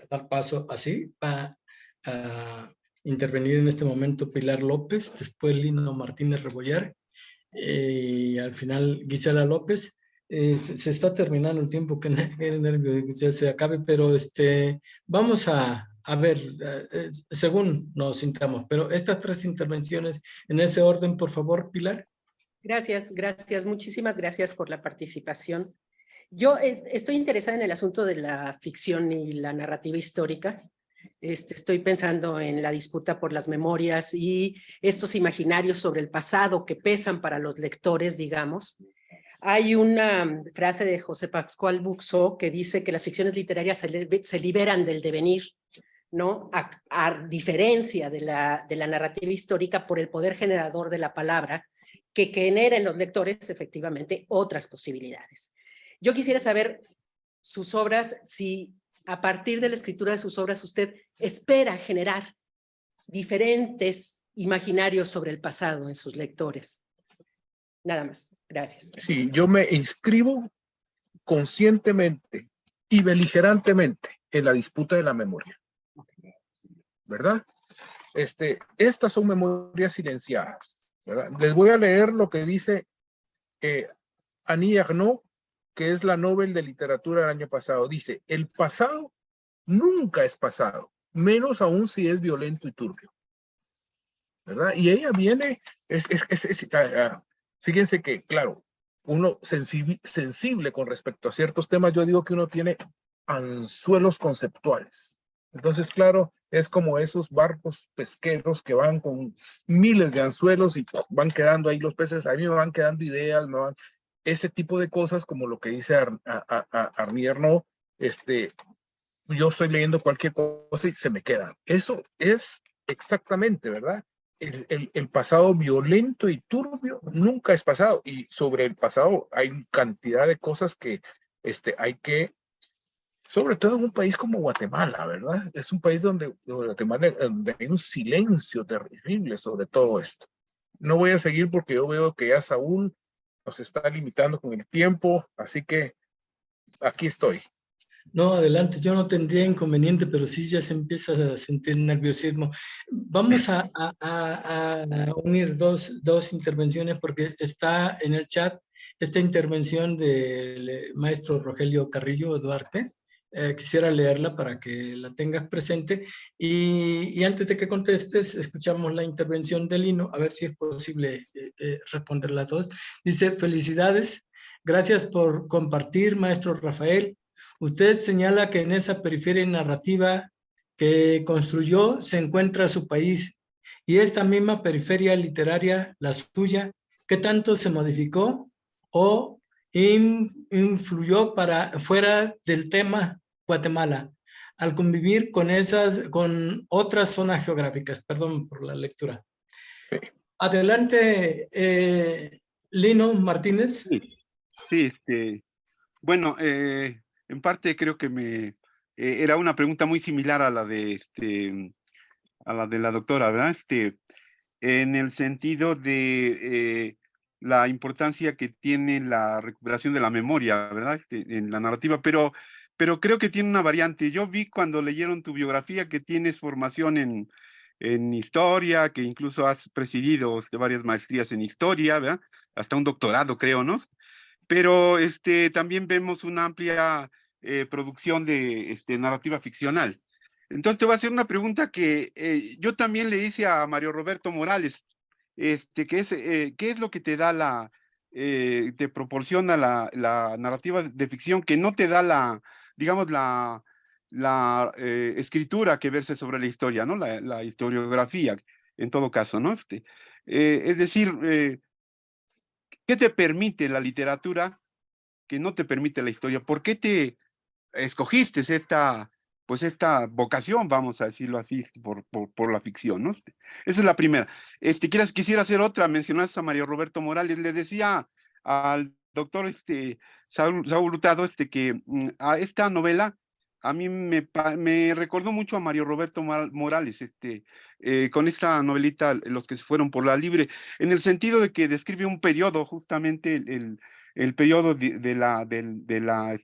dar paso así. Va a intervenir en este momento Pilar López, después Lino Martínez Rebollar y al final Gisela López. Se está terminando el tiempo, qué nervio que se acabe, pero vamos a ver, según nos sintamos, pero estas 3 intervenciones en ese orden, por favor, Pilar. Gracias, muchísimas gracias por la participación. Yo estoy interesada en el asunto de la ficción y la narrativa histórica. Estoy pensando en la disputa por las memorias y estos imaginarios sobre el pasado que pesan para los lectores, digamos. Hay una frase de José Pascual Buxó que dice que las ficciones literarias se liberan del devenir, ¿no? A diferencia de la narrativa histórica por el poder generador de la palabra, que genera en los lectores efectivamente otras posibilidades. Yo quisiera saber sus obras, si a partir de la escritura de sus obras usted espera generar diferentes imaginarios sobre el pasado en sus lectores. Nada más, gracias. Sí, yo me inscribo conscientemente y beligerantemente en la disputa de la memoria, ¿verdad? Estas son memorias silenciadas, ¿verdad? Les voy a leer lo que dice Annie Ernaux, que es la Nobel de Literatura del año pasado. Dice, el pasado nunca es pasado, menos aún si es violento y turbio, ¿verdad? Y ella viene, fíjense que, claro, uno sensible con respecto a ciertos temas, yo digo que uno tiene anzuelos conceptuales. Entonces, claro, es como esos barcos pesqueros que van con miles de anzuelos y van quedando ahí los peces. A mí me van quedando ideas, ese tipo de cosas, como lo que dice Annie Ernaux, yo estoy leyendo cualquier cosa y se me queda. Eso es exactamente, ¿verdad? El pasado violento y turbio nunca es pasado. Y sobre el pasado hay cantidad de cosas que hay que, sobre todo en un país como Guatemala, ¿verdad? Es un país donde hay un silencio terrible sobre todo esto. No voy a seguir porque yo veo que ya Saúl nos está limitando con el tiempo, así que aquí estoy. No, adelante, yo no tendría inconveniente, pero sí ya se empieza a sentir nerviosismo. Vamos a unir dos intervenciones porque está en el chat esta intervención del maestro Rogelio Carrillo Duarte. Quisiera leerla para que la tengas presente y antes de que contestes, escuchamos la intervención de Lino, a ver si es posible responder las dos. Dice, felicidades. Gracias por compartir, maestro Rafael. Usted señala que en esa periferia narrativa que construyó se encuentra su país y esta misma periferia literaria, la suya, ¿qué tanto se modificó o influyó para fuera del tema Guatemala al convivir con otras zonas geográficas? Perdón por la lectura. Sí. Adelante, Lino Martínez. Sí, bueno, en parte creo que era una pregunta muy similar a la de la doctora, ¿verdad? En el sentido de la importancia que tiene la recuperación de la memoria, ¿verdad? En la narrativa, pero creo que tiene una variante. Yo vi cuando leyeron tu biografía que tienes formación en historia, que incluso has presidido varias maestrías en historia, ¿verdad? Hasta un doctorado, creo, ¿no? Pero también vemos una amplia producción de narrativa ficcional. Entonces te voy a hacer una pregunta que yo también le hice a Mario Roberto Morales, que es, ¿qué es lo que te da te proporciona la narrativa de ficción que no te da digamos, la escritura que verse sobre la historia, ¿no? La historiografía, en todo caso, ¿no? Es decir, ¿qué te permite la literatura que no te permite la historia? ¿Por qué te escogiste esta vocación, vamos a decirlo así, por la ficción, ¿no? Esa es la primera. Quisiera hacer otra, mencionaste a Mario Roberto Morales, le decía al doctor Saúl Hurtado que a esta novela a mí me recordó mucho a Mario Roberto Morales, con esta novelita, Los que se fueron por la libre, en el sentido de que describe un periodo, justamente el periodo de la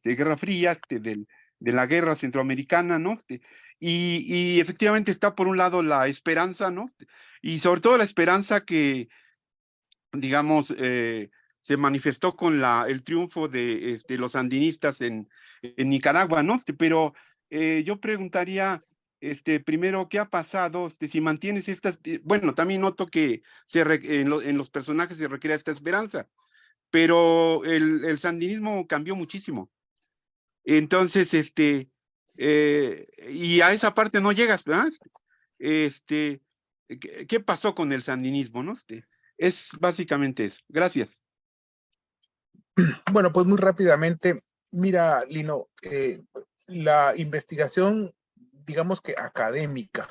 Guerra Fría, de la guerra centroamericana, ¿no? Y efectivamente está por un lado la esperanza, ¿no? Y sobre todo la esperanza que, digamos, se manifestó con el triunfo de los sandinistas en Nicaragua, ¿no? Pero yo preguntaría, primero, ¿qué ha pasado? Si mantienes estas, bueno, también noto que en los personajes se recrea esta esperanza, pero el sandinismo cambió muchísimo. Entonces, y a esa parte no llegas, ¿verdad? ¿Qué pasó con el sandinismo, no? Es básicamente eso. Gracias. Bueno, pues muy rápidamente, mira, Lino, la investigación, digamos que académica,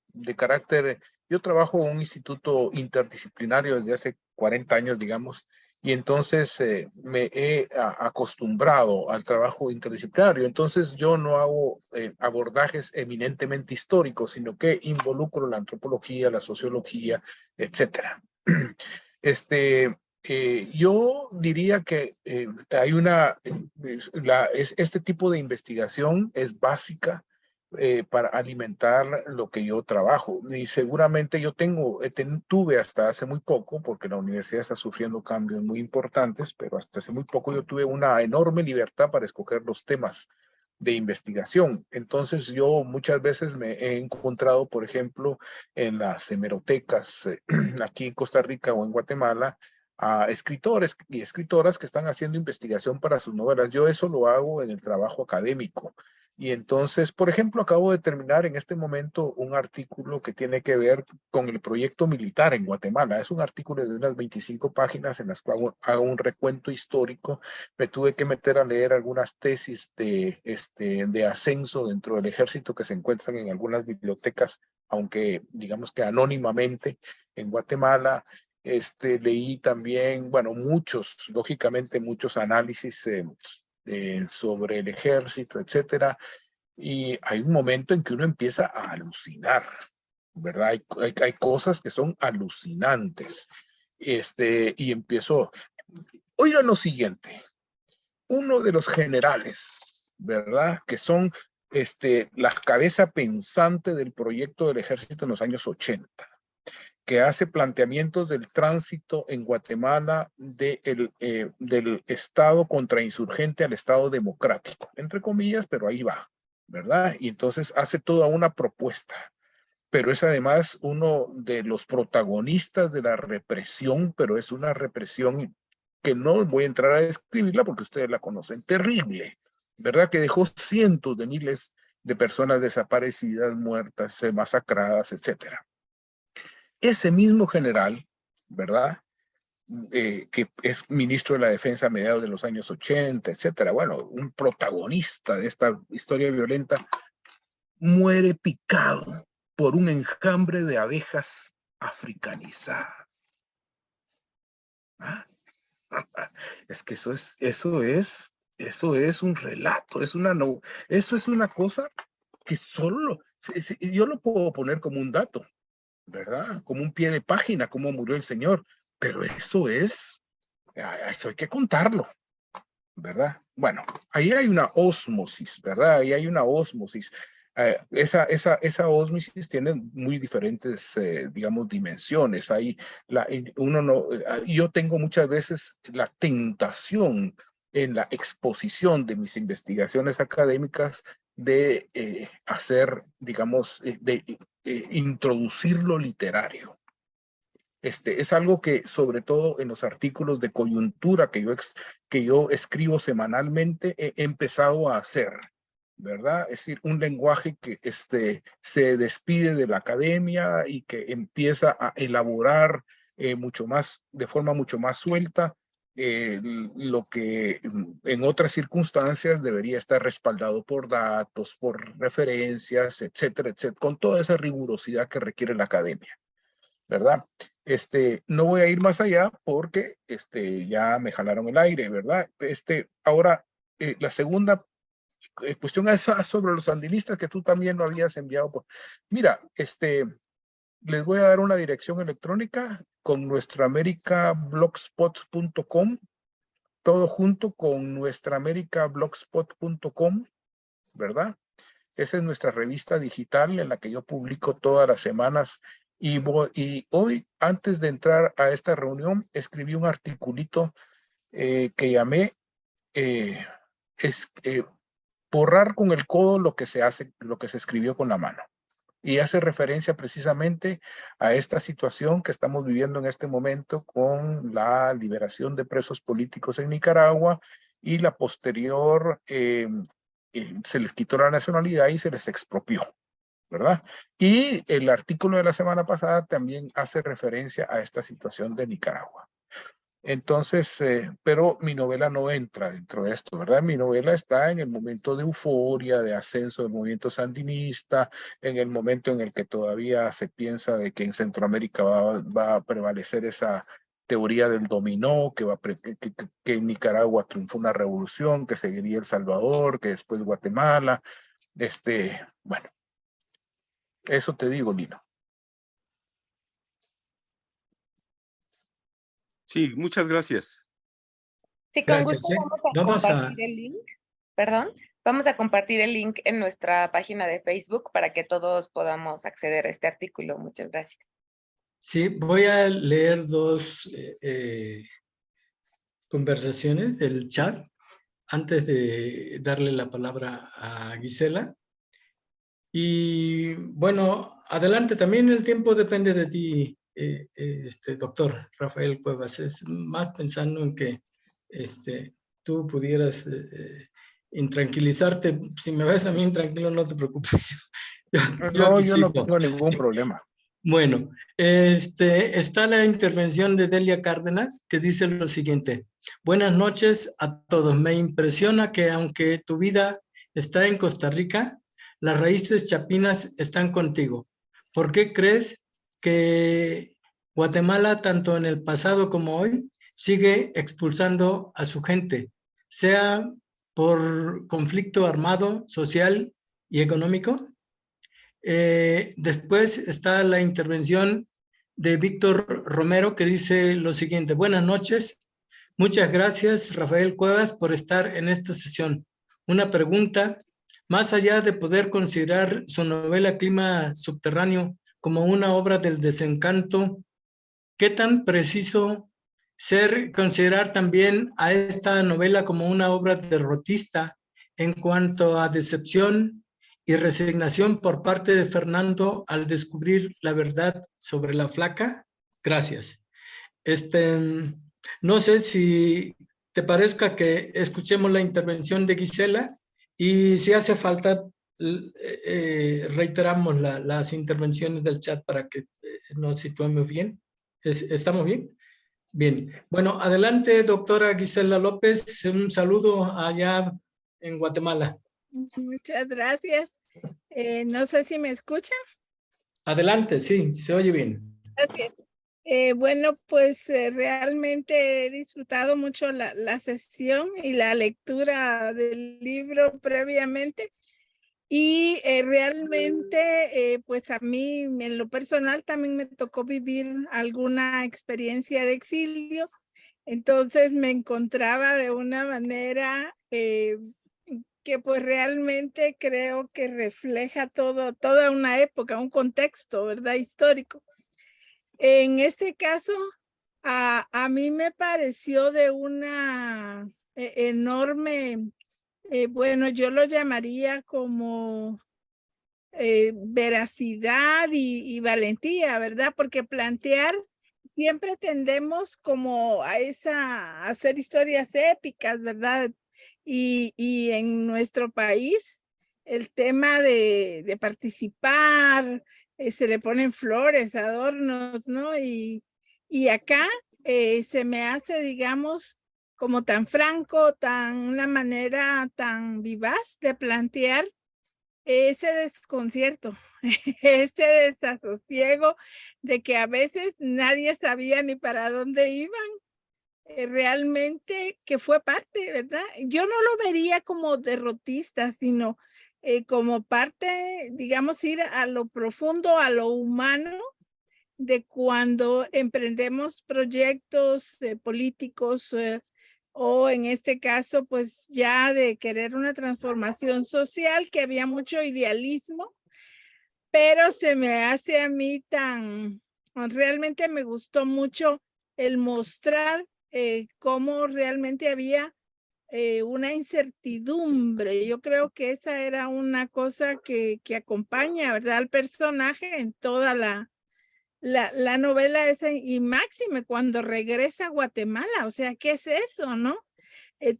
de carácter, yo trabajo en un instituto interdisciplinario desde hace 40 años, digamos, y entonces me he acostumbrado al trabajo interdisciplinario. Entonces yo no hago abordajes eminentemente históricos, sino que involucro la antropología, la sociología, etcétera. Yo diría que hay este tipo de investigación es básica para alimentar lo que yo trabajo. Y seguramente yo tuve hasta hace muy poco, porque la universidad está sufriendo cambios muy importantes, pero hasta hace muy poco yo tuve una enorme libertad para escoger los temas de investigación. Entonces yo muchas veces me he encontrado, por ejemplo, en las hemerotecas aquí en Costa Rica o en Guatemala, a escritores y escritoras que están haciendo investigación para sus novelas. Yo eso lo hago en el trabajo académico. Y entonces, por ejemplo, acabo de terminar en este momento un artículo que tiene que ver con el proyecto militar en Guatemala. Es un artículo de unas 25 páginas en las cuales hago un recuento histórico. Me tuve que meter a leer algunas tesis de ascenso dentro del ejército que se encuentran en algunas bibliotecas, aunque digamos que anónimamente en Guatemala. Leí también, bueno, lógicamente muchos análisis sobre el ejército, etcétera. Y hay un momento en que uno empieza a alucinar, ¿verdad? Hay cosas que son alucinantes. Y empiezo, oigan lo siguiente, uno de los generales, ¿verdad? Que son la cabeza pensante del proyecto del ejército en los años 80, que hace planteamientos del tránsito en Guatemala del Estado contrainsurgente al Estado democrático, entre comillas, pero ahí va, ¿verdad? Y entonces hace toda una propuesta, pero es además uno de los protagonistas de la represión, pero es una represión que no voy a entrar a describirla porque ustedes la conocen, terrible, ¿verdad? Que dejó cientos de miles de personas desaparecidas, muertas, masacradas, etc. Ese mismo general, ¿verdad? Que es ministro de la Defensa a mediados de los años 80, etcétera. Bueno, un protagonista de esta historia violenta, muere picado por un enjambre de abejas africanizadas. ¿Ah? Es que eso es un relato, eso es una cosa que solo, yo lo puedo poner como un dato, ¿verdad? Como un pie de página, cómo murió el Señor, pero eso hay que contarlo, ¿verdad? Bueno, ahí hay una ósmosis, ¿verdad? Ahí hay una ósmosis. Esa ósmosis tiene muy diferentes, digamos, dimensiones. Yo tengo muchas veces la tentación en la exposición de mis investigaciones académicas de hacer, digamos, de introducir lo literario. Es algo que, sobre todo en los artículos de coyuntura que yo escribo semanalmente, he empezado a hacer, ¿verdad? Es decir, un lenguaje que se despide de la academia y que empieza a elaborar de forma mucho más suelta lo que en otras circunstancias debería estar respaldado por datos, por referencias, etcétera, etcétera, con toda esa rigurosidad que requiere la academia, ¿verdad? No voy a ir más allá porque ya me jalaron el aire, ¿verdad? Ahora, la segunda cuestión es sobre los sandinistas que tú también lo habías enviado. Mira, les voy a dar una dirección electrónica con nuestraamericablogspot.com, todo junto con nuestraamericablogspot.com, ¿verdad? Esa es nuestra revista digital en la que yo publico todas las semanas. Y hoy, antes de entrar a esta reunión, escribí un articulito que llamé borrar con el codo lo que se escribió con la mano. Y hace referencia precisamente a esta situación que estamos viviendo en este momento con la liberación de presos políticos en Nicaragua y la posterior, se les quitó la nacionalidad y se les expropió, ¿verdad? Y el artículo de la semana pasada también hace referencia a esta situación de Nicaragua. Entonces, pero mi novela no entra dentro de esto, ¿verdad? Mi novela está en el momento de euforia, de ascenso del movimiento sandinista, en el momento en el que todavía se piensa de que en Centroamérica va a prevalecer esa teoría del dominó, que en Nicaragua triunfó una revolución, que seguiría El Salvador, que después Guatemala. Bueno, eso te digo, Lino. Sí, muchas gracias. Sí, con Gracias, gusto Vamos a compartir el link. Perdón, vamos a compartir el link en nuestra página de Facebook para que todos podamos acceder a este artículo. Muchas gracias. Sí, voy a leer dos conversaciones del chat antes de darle la palabra a Gisela. Y bueno, adelante, también el tiempo depende de ti, doctor Rafael Cuevas. Es más pensando en que tú pudieras intranquilizarte. Si me ves a mí intranquilo, no te preocupes. No, yo no tengo ningún problema. Bueno, está la intervención de Delia Cárdenas, que dice lo siguiente: buenas noches a todos. Me impresiona que aunque tu vida está en Costa Rica, las raíces chapinas están contigo. ¿Por qué crees que Guatemala, tanto en el pasado como hoy, sigue expulsando a su gente, sea por conflicto armado, social y económico? Después está la intervención de Víctor Romero, que dice lo siguiente: buenas noches, muchas gracias Rafael Cuevas por estar en esta sesión. Una pregunta: más allá de poder considerar su novela Clima Subterráneo como una obra del desencanto, ¿qué tan preciso considerar también a esta novela como una obra derrotista en cuanto a decepción y resignación por parte de Fernando al descubrir la verdad sobre la flaca? Gracias. No sé si te parezca que escuchemos la intervención de Gisela y si hace falta reiteramos las intervenciones del chat para que nos situemos bien. ¿Estamos bien? Bien. Bueno, adelante, doctora Gisela López. Un saludo allá en Guatemala. Muchas gracias. No sé si me escuchan. Adelante, sí, se oye bien. Gracias. Bueno, pues realmente he disfrutado mucho la sesión y la lectura del libro previamente. Y realmente, pues a mí en lo personal también me tocó vivir alguna experiencia de exilio. Entonces me encontraba de una manera que pues realmente creo que refleja toda una época, un contexto, ¿verdad? Histórico. En este caso, a mí me pareció de una enorme, bueno, yo lo llamaría como veracidad y valentía, ¿verdad? Porque plantear, siempre tendemos como a hacer historias épicas, ¿verdad? Y en nuestro país, el tema de participar, se le ponen flores, adornos, ¿no? Y acá se me hace, digamos, como tan franco, una manera tan vivaz de plantear ese desconcierto, ese desasosiego de que a veces nadie sabía ni para dónde iban, realmente que fue parte, ¿verdad? Yo no lo vería como derrotista, sino como parte, digamos, ir a lo profundo, a lo humano, de cuando emprendemos proyectos políticos o en este caso, pues ya de querer una transformación social, que había mucho idealismo, pero se me hace a mí realmente me gustó mucho el mostrar cómo realmente había una incertidumbre. Yo creo que esa era una cosa que acompaña, ¿verdad?, al personaje en toda la novela esa, y máxime cuando regresa a Guatemala. O sea, ¿qué es eso, no?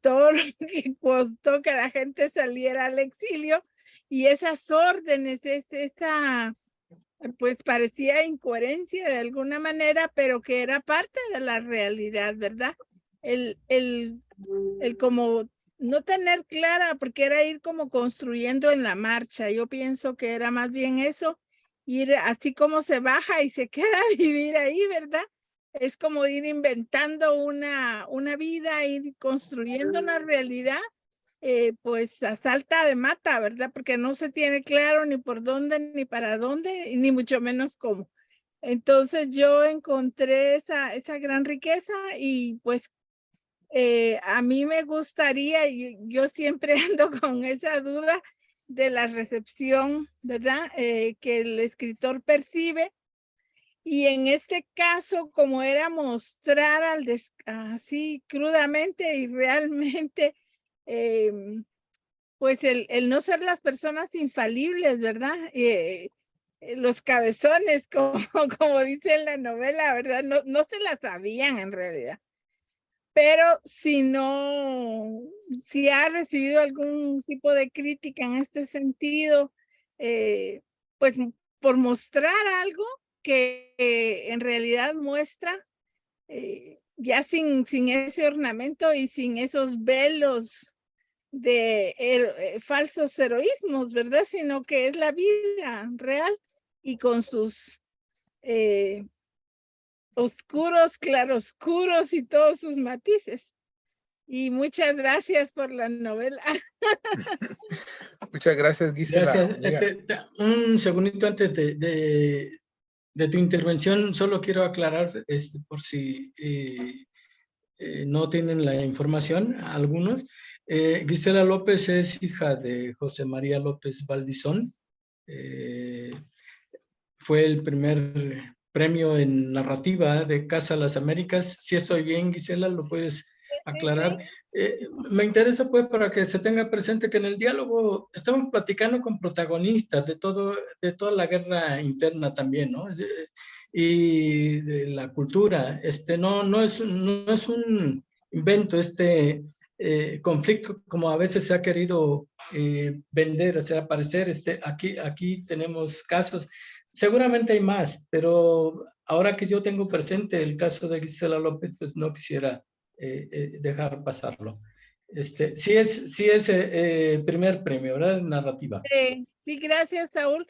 Todo lo que costó que la gente saliera al exilio y esas órdenes, pues parecía incoherencia de alguna manera, pero que era parte de la realidad, ¿verdad? El como no tener clara, porque era ir como construyendo en la marcha. Yo pienso que era más bien eso, ir así como se baja y se queda a vivir ahí, ¿verdad? Es como ir inventando una vida, ir construyendo una realidad, pues a salta de mata, ¿verdad? Porque no se tiene claro ni por dónde, ni para dónde, ni mucho menos cómo. Entonces yo encontré esa gran riqueza y pues a mí me gustaría, y yo siempre ando con esa duda de la recepción, ¿verdad? Que el escritor percibe. Y en este caso, como era mostrar así crudamente y realmente, pues el no ser las personas infalibles, ¿verdad? Los cabezones, como dice en la novela, ¿verdad? No se las sabían en realidad. Pero si ha recibido algún tipo de crítica en este sentido, pues por mostrar algo que en realidad muestra, ya sin ese ornamento y sin esos velos de falsos heroísmos, ¿verdad? Sino que es la vida real y con sus oscuros, claroscuros y todos sus matices. Y muchas gracias por la novela. Muchas gracias, Gisela. Gracias. Un segundito antes de tu intervención, solo quiero aclarar, por si no tienen la información, algunos. Gisela López es hija de José María López Valdizón. Fue el primer premio en narrativa de Casa Las Américas. Si estoy bien, Gisela, lo puedes aclarar. Me interesa pues para que se tenga presente que en el diálogo estamos platicando con protagonistas de toda la guerra interna también, ¿no? y de la cultura. No es un invento, conflicto como a veces se ha querido vender, o sea, parecer. Aquí tenemos casos, seguramente hay más, pero ahora que yo tengo presente el caso de Gisela López, pues no quisiera dejar pasarlo. Sí es primer premio, ¿verdad? Narrativa. Sí, gracias, Saúl.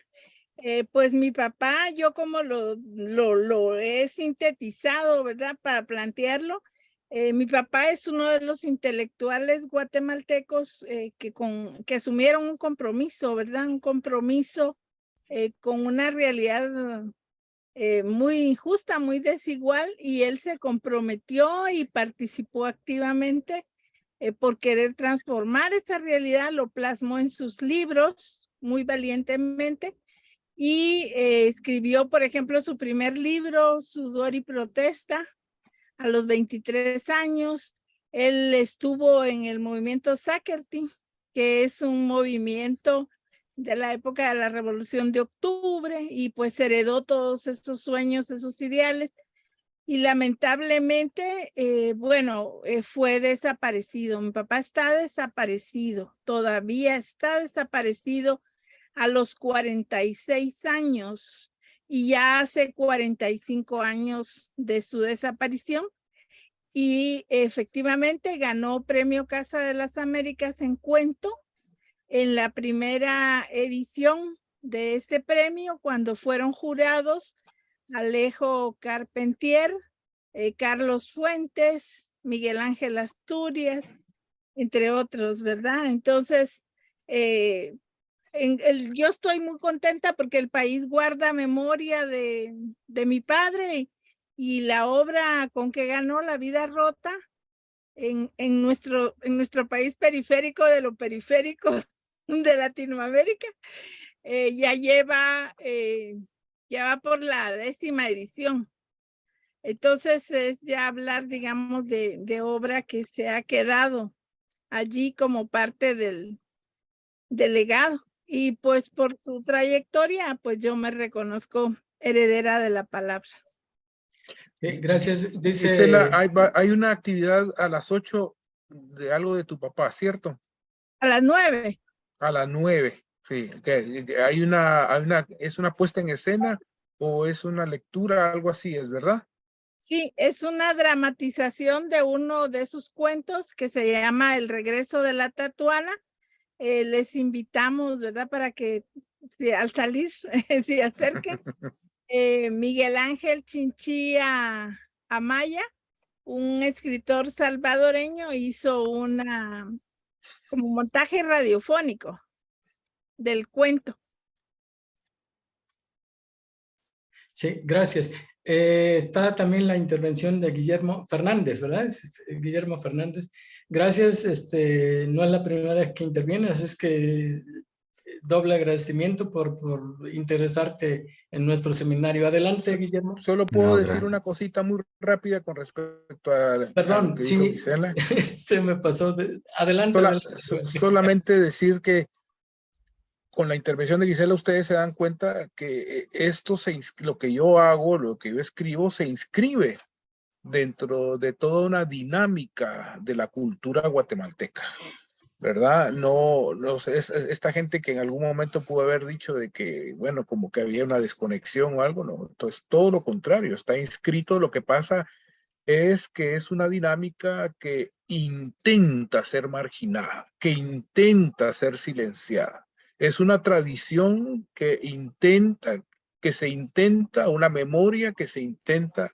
Pues mi papá, yo como lo he sintetizado, ¿verdad? Para plantearlo, mi papá es uno de los intelectuales guatemaltecos que asumieron un compromiso, ¿verdad? Un compromiso con una realidad muy injusta, muy desigual, y él se comprometió y participó activamente por querer transformar esa realidad, lo plasmó en sus libros muy valientemente. Y escribió, por ejemplo, su primer libro, Sudor y Protesta, a los 23 años. Él estuvo en el movimiento Sakerti, que es un movimiento de la época de la Revolución de Octubre, y pues heredó todos esos sueños, esos ideales. Y lamentablemente, fue desaparecido. Mi papá está desaparecido, todavía está desaparecido a los 46 años, y ya hace 45 años de su desaparición, y efectivamente ganó Premio Casa de las Américas en cuento en la primera edición de este premio, cuando fueron jurados Alejo Carpentier, Carlos Fuentes, Miguel Ángel Asturias, entre otros, ¿verdad? Entonces, yo estoy muy contenta porque el país guarda memoria de mi padre, y la obra con que ganó, La Vida Rota, en nuestro país periférico de lo periférico de Latinoamérica, ya va por la 10ª edición. Entonces es ya hablar, digamos, de obra que se ha quedado allí como parte del legado. Y pues por su trayectoria, pues yo me reconozco heredera de la palabra. Sí, gracias. Dice Gisela, hay una actividad a las 8 de algo de tu papá, ¿cierto? A las 9. A las 9, sí. ¿Es una puesta en escena o es una lectura, algo así, es verdad? Sí, es una dramatización de uno de sus cuentos que se llama El regreso de la Tatuana. Les invitamos, ¿verdad? Para que al salir se acerquen. Miguel Ángel Chinchilla Amaya, un escritor salvadoreño, hizo como montaje radiofónico del cuento. Sí, gracias. Está también la intervención de Guillermo Fernández, ¿verdad? Guillermo Fernández. Gracias. No es la primera vez que intervienes, así es que doble agradecimiento por interesarte en nuestro seminario. Adelante, Guillermo. Solo puedo decir una cosita muy rápida con respecto a lo que dijo Gisela. Se me pasó. Adelante. Solamente decir que con la intervención de Gisela ustedes se dan cuenta que lo que yo hago, lo que yo escribo, se inscribe dentro de toda una dinámica de la cultura guatemalteca, ¿verdad? No esta gente que en algún momento pudo haber dicho de que, bueno, como que había una desconexión o algo, no. Entonces, todo lo contrario, está inscrito. Lo que pasa es que es una dinámica que intenta ser marginada, que intenta ser silenciada. Es una tradición que se intenta, una memoria que se intenta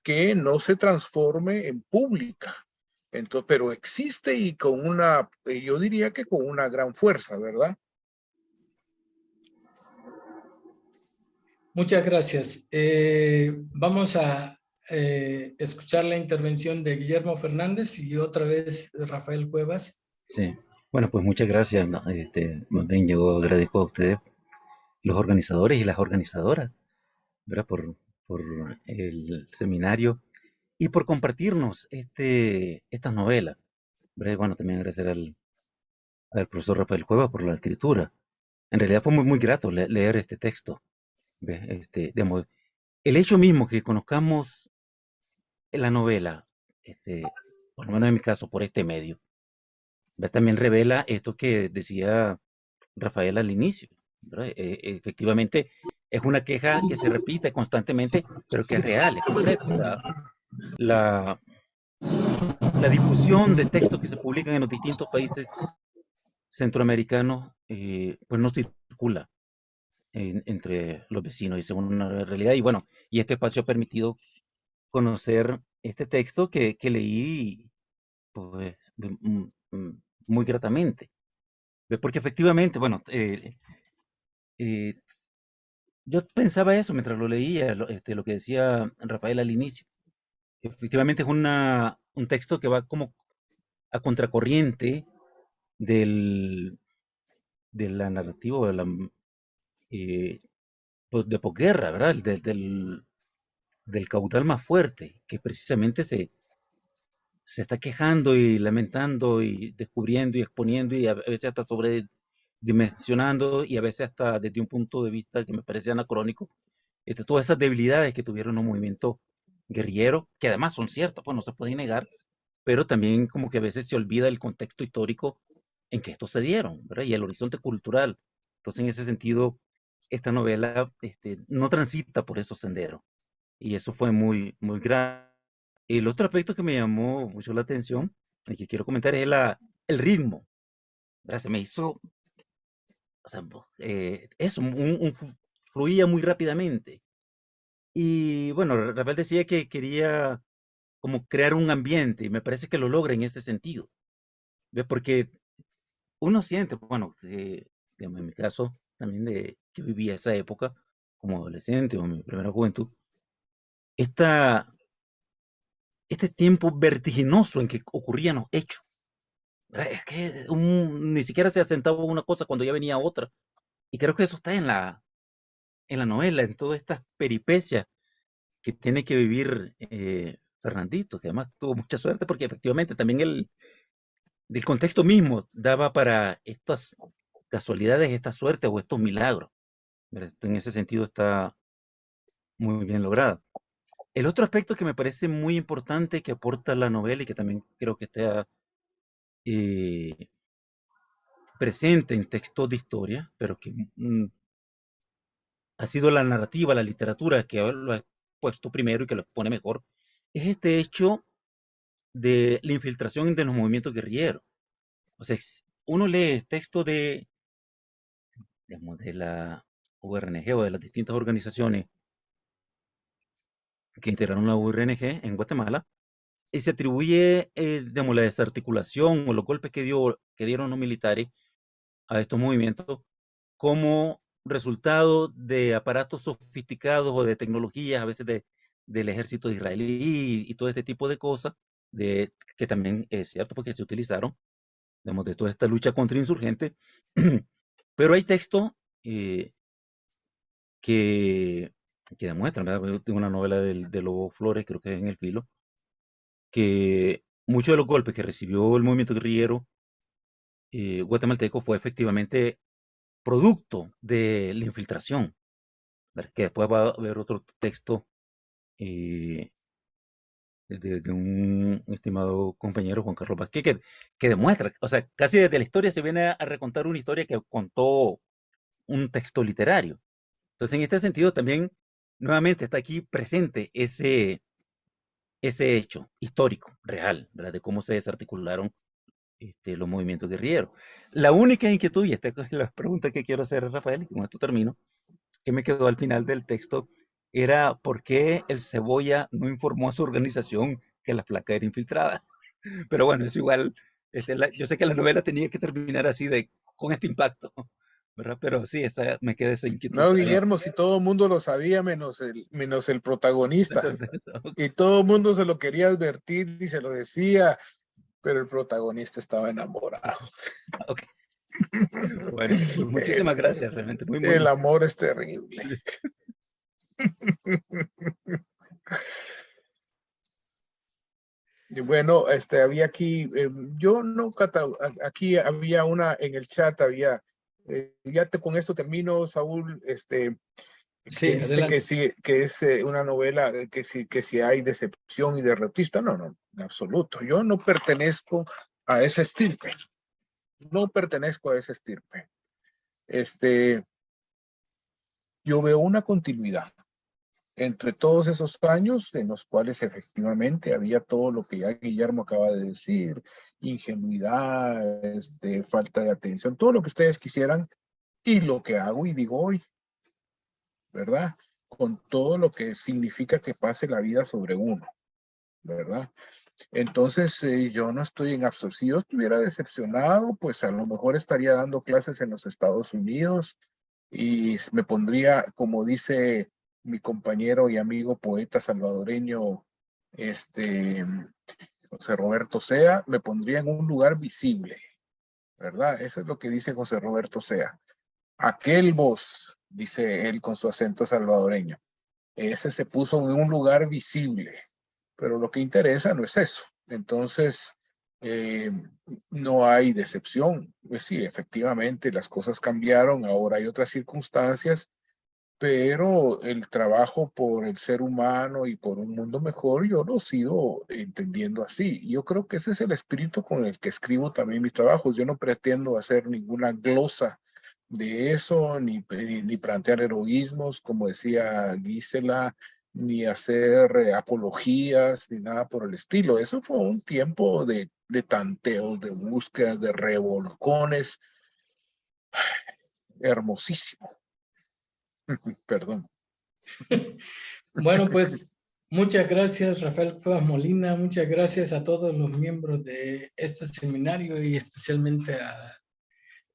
que no se transforme en pública. Entonces, pero existe, y yo diría que con una gran fuerza, ¿verdad? Muchas gracias. Vamos a escuchar la intervención de Guillermo Fernández y otra vez Rafael Cuevas. Sí, bueno, pues muchas gracias. Más bien yo agradezco a ustedes, los organizadores y las organizadoras, ¿verdad? Por el seminario y por compartirnos estas novelas, ¿verdad? Bueno, también agradecer al profesor Rafael Cuevas por la escritura. En realidad fue muy, muy grato leer este texto, ¿ves? Digamos, el hecho mismo que conozcamos la novela, por lo menos en mi caso, por este medio, también revela esto que decía Rafael al inicio, ¿verdad? Efectivamente, es una queja que se repite constantemente, pero que es real, es concreta. O sea, la difusión de textos que se publican en los distintos países centroamericanos, pues no circula entre los vecinos, y según una realidad. Y bueno, y este espacio ha permitido conocer este texto que leí, pues, muy gratamente. Porque efectivamente, bueno, yo pensaba eso mientras lo leía, lo que decía Rafael al inicio. Efectivamente es un texto que va como a contracorriente de la narrativa o de la pues, de posguerra, ¿verdad? Del caudal más fuerte, que precisamente se está quejando y lamentando y descubriendo y exponiendo y a veces hasta sobredimensionando y a veces hasta desde un punto de vista que me parece anacrónico, todas esas debilidades que tuvieron los movimientos guerrilleros, que además son ciertas, pues no se pueden negar, pero también como que a veces se olvida el contexto histórico en que estos se dieron, ¿verdad? Y el horizonte cultural. Entonces, en ese sentido, esta novela no transita por esos senderos. Y eso fue muy, muy grave. El otro aspecto que me llamó mucho la atención y que quiero comentar es el ritmo, ¿verdad? Se me hizo, o sea, eso, fluía muy rápidamente. Y bueno, Rafael decía que quería como crear un ambiente y me parece que lo logra en ese sentido. ¿Ves? Porque uno siente, bueno, digamos, en mi caso también de que vivía esa época como adolescente o en mi primera juventud, esta, este tiempo vertiginoso en que ocurrían los hechos. ¿Verdad? Es que ni siquiera se asentaba una cosa cuando ya venía otra. Y creo que eso está en la novela, en todas estas peripecias que tiene que vivir Fernandito, que además tuvo mucha suerte porque efectivamente también del contexto mismo daba para estas casualidades, esta suerte o estos milagros. ¿Verdad? En ese sentido está muy bien logrado. El otro aspecto que me parece muy importante que aporta la novela y que también creo que está presente en textos de historia, pero que ha sido la narrativa, la literatura que lo ha puesto primero y que lo expone mejor, es este hecho de la infiltración de los movimientos guerrilleros. O sea, uno lee textos digamos, de la URNG o de las distintas organizaciones que integraron la URNG en Guatemala, y se atribuye, digamos, la desarticulación o los golpes que dieron los militares a estos movimientos como resultado de aparatos sofisticados o de tecnologías, a veces del ejército israelí y todo este tipo de cosas, que también es cierto porque se utilizaron, digamos, de toda esta lucha contra insurgentes. Pero hay textos que demuestran, ¿verdad? Yo tengo una novela de Lobo Flores, creo que es En el Filo, que muchos de los golpes que recibió el movimiento guerrillero guatemalteco fue efectivamente producto de la infiltración, ¿verdad? Que después va a haber otro texto de un estimado compañero, Juan Carlos Vázquez, que demuestra, o sea, casi desde la historia se viene a recontar una historia que contó un texto literario. Entonces, en este sentido, también nuevamente está aquí presente ese hecho histórico, real, ¿verdad? De cómo se desarticularon los movimientos guerrilleros. La única inquietud, y esta es la pregunta que quiero hacer, Rafael, y con esto termino, que me quedó al final del texto, era por qué el Cebolla no informó a su organización que la flaca era infiltrada. Pero bueno, es igual, yo sé que la novela tenía que terminar así, con este impacto, ¿verdad? Pero sí, me queda esa inquietud. No, Guillermo, si todo el mundo lo sabía, menos el protagonista. Y todo el mundo se lo quería advertir y se lo decía, pero el protagonista estaba enamorado. Okay. Bueno, pues muchísimas gracias, realmente. Muy, muy el amor es terrible. Y bueno, había aquí, yo no, aquí había una en el chat, había, con esto termino, Saúl, Sí, que dice adelante. que sí, que es una novela que si hay decepción y derrotista. No, no, en absoluto. Yo no pertenezco a esa estirpe. No pertenezco a esa estirpe. Yo veo una continuidad entre todos esos años en los cuales efectivamente había todo lo que ya Guillermo acaba de decir, ingenuidad, falta de atención, todo lo que ustedes quisieran, y lo que hago y digo hoy, ¿verdad? Con todo lo que significa que pase la vida sobre uno, ¿verdad? Entonces, yo no estoy en absoluto. Si yo estuviera decepcionado, pues a lo mejor estaría dando clases en los Estados Unidos y me pondría, como dice mi compañero y amigo poeta salvadoreño, José Roberto Sea, me pondría en un lugar visible, ¿verdad? Eso es lo que dice José Roberto Sea. Aquel vos, dice él con su acento salvadoreño, ese se puso en un lugar visible, pero lo que interesa no es eso. Entonces, no hay decepción. Pues sí, efectivamente las cosas cambiaron, ahora hay otras circunstancias, pero el trabajo por el ser humano y por un mundo mejor, yo lo sigo entendiendo así. Yo creo que ese es el espíritu con el que escribo también mis trabajos. Yo no pretendo hacer ninguna glosa de eso, ni plantear heroísmos, como decía Gisela, ni hacer apologías, ni nada por el estilo. Eso fue un tiempo de tanteos, de búsquedas, de revolcones, hermosísimo. Perdón. Bueno, pues muchas gracias, Rafael Cuevas Molina. Muchas gracias a todos los miembros de este seminario y especialmente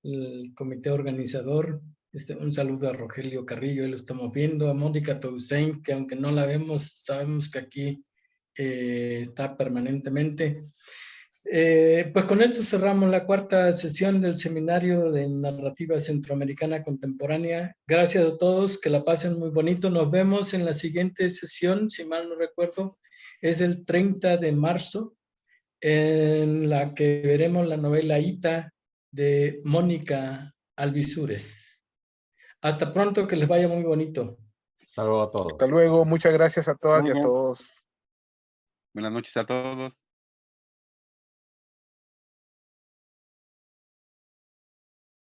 al comité organizador. Un saludo a Rogelio Carrillo, ahí lo estamos viendo, a Mónica Toussaint, que aunque no la vemos, sabemos que aquí está permanentemente. Pues con esto cerramos la cuarta sesión del Seminario de Narrativa Centroamericana Contemporánea. Gracias a todos, que la pasen muy bonito. Nos vemos en la siguiente sesión, si mal no recuerdo, es el 30 de marzo, en la que veremos la novela Ita de Mónica Alvisures. Hasta pronto, que les vaya muy bonito. Hasta luego a todos. Hasta luego, muchas gracias a todas y a todos. Buenas noches a todos.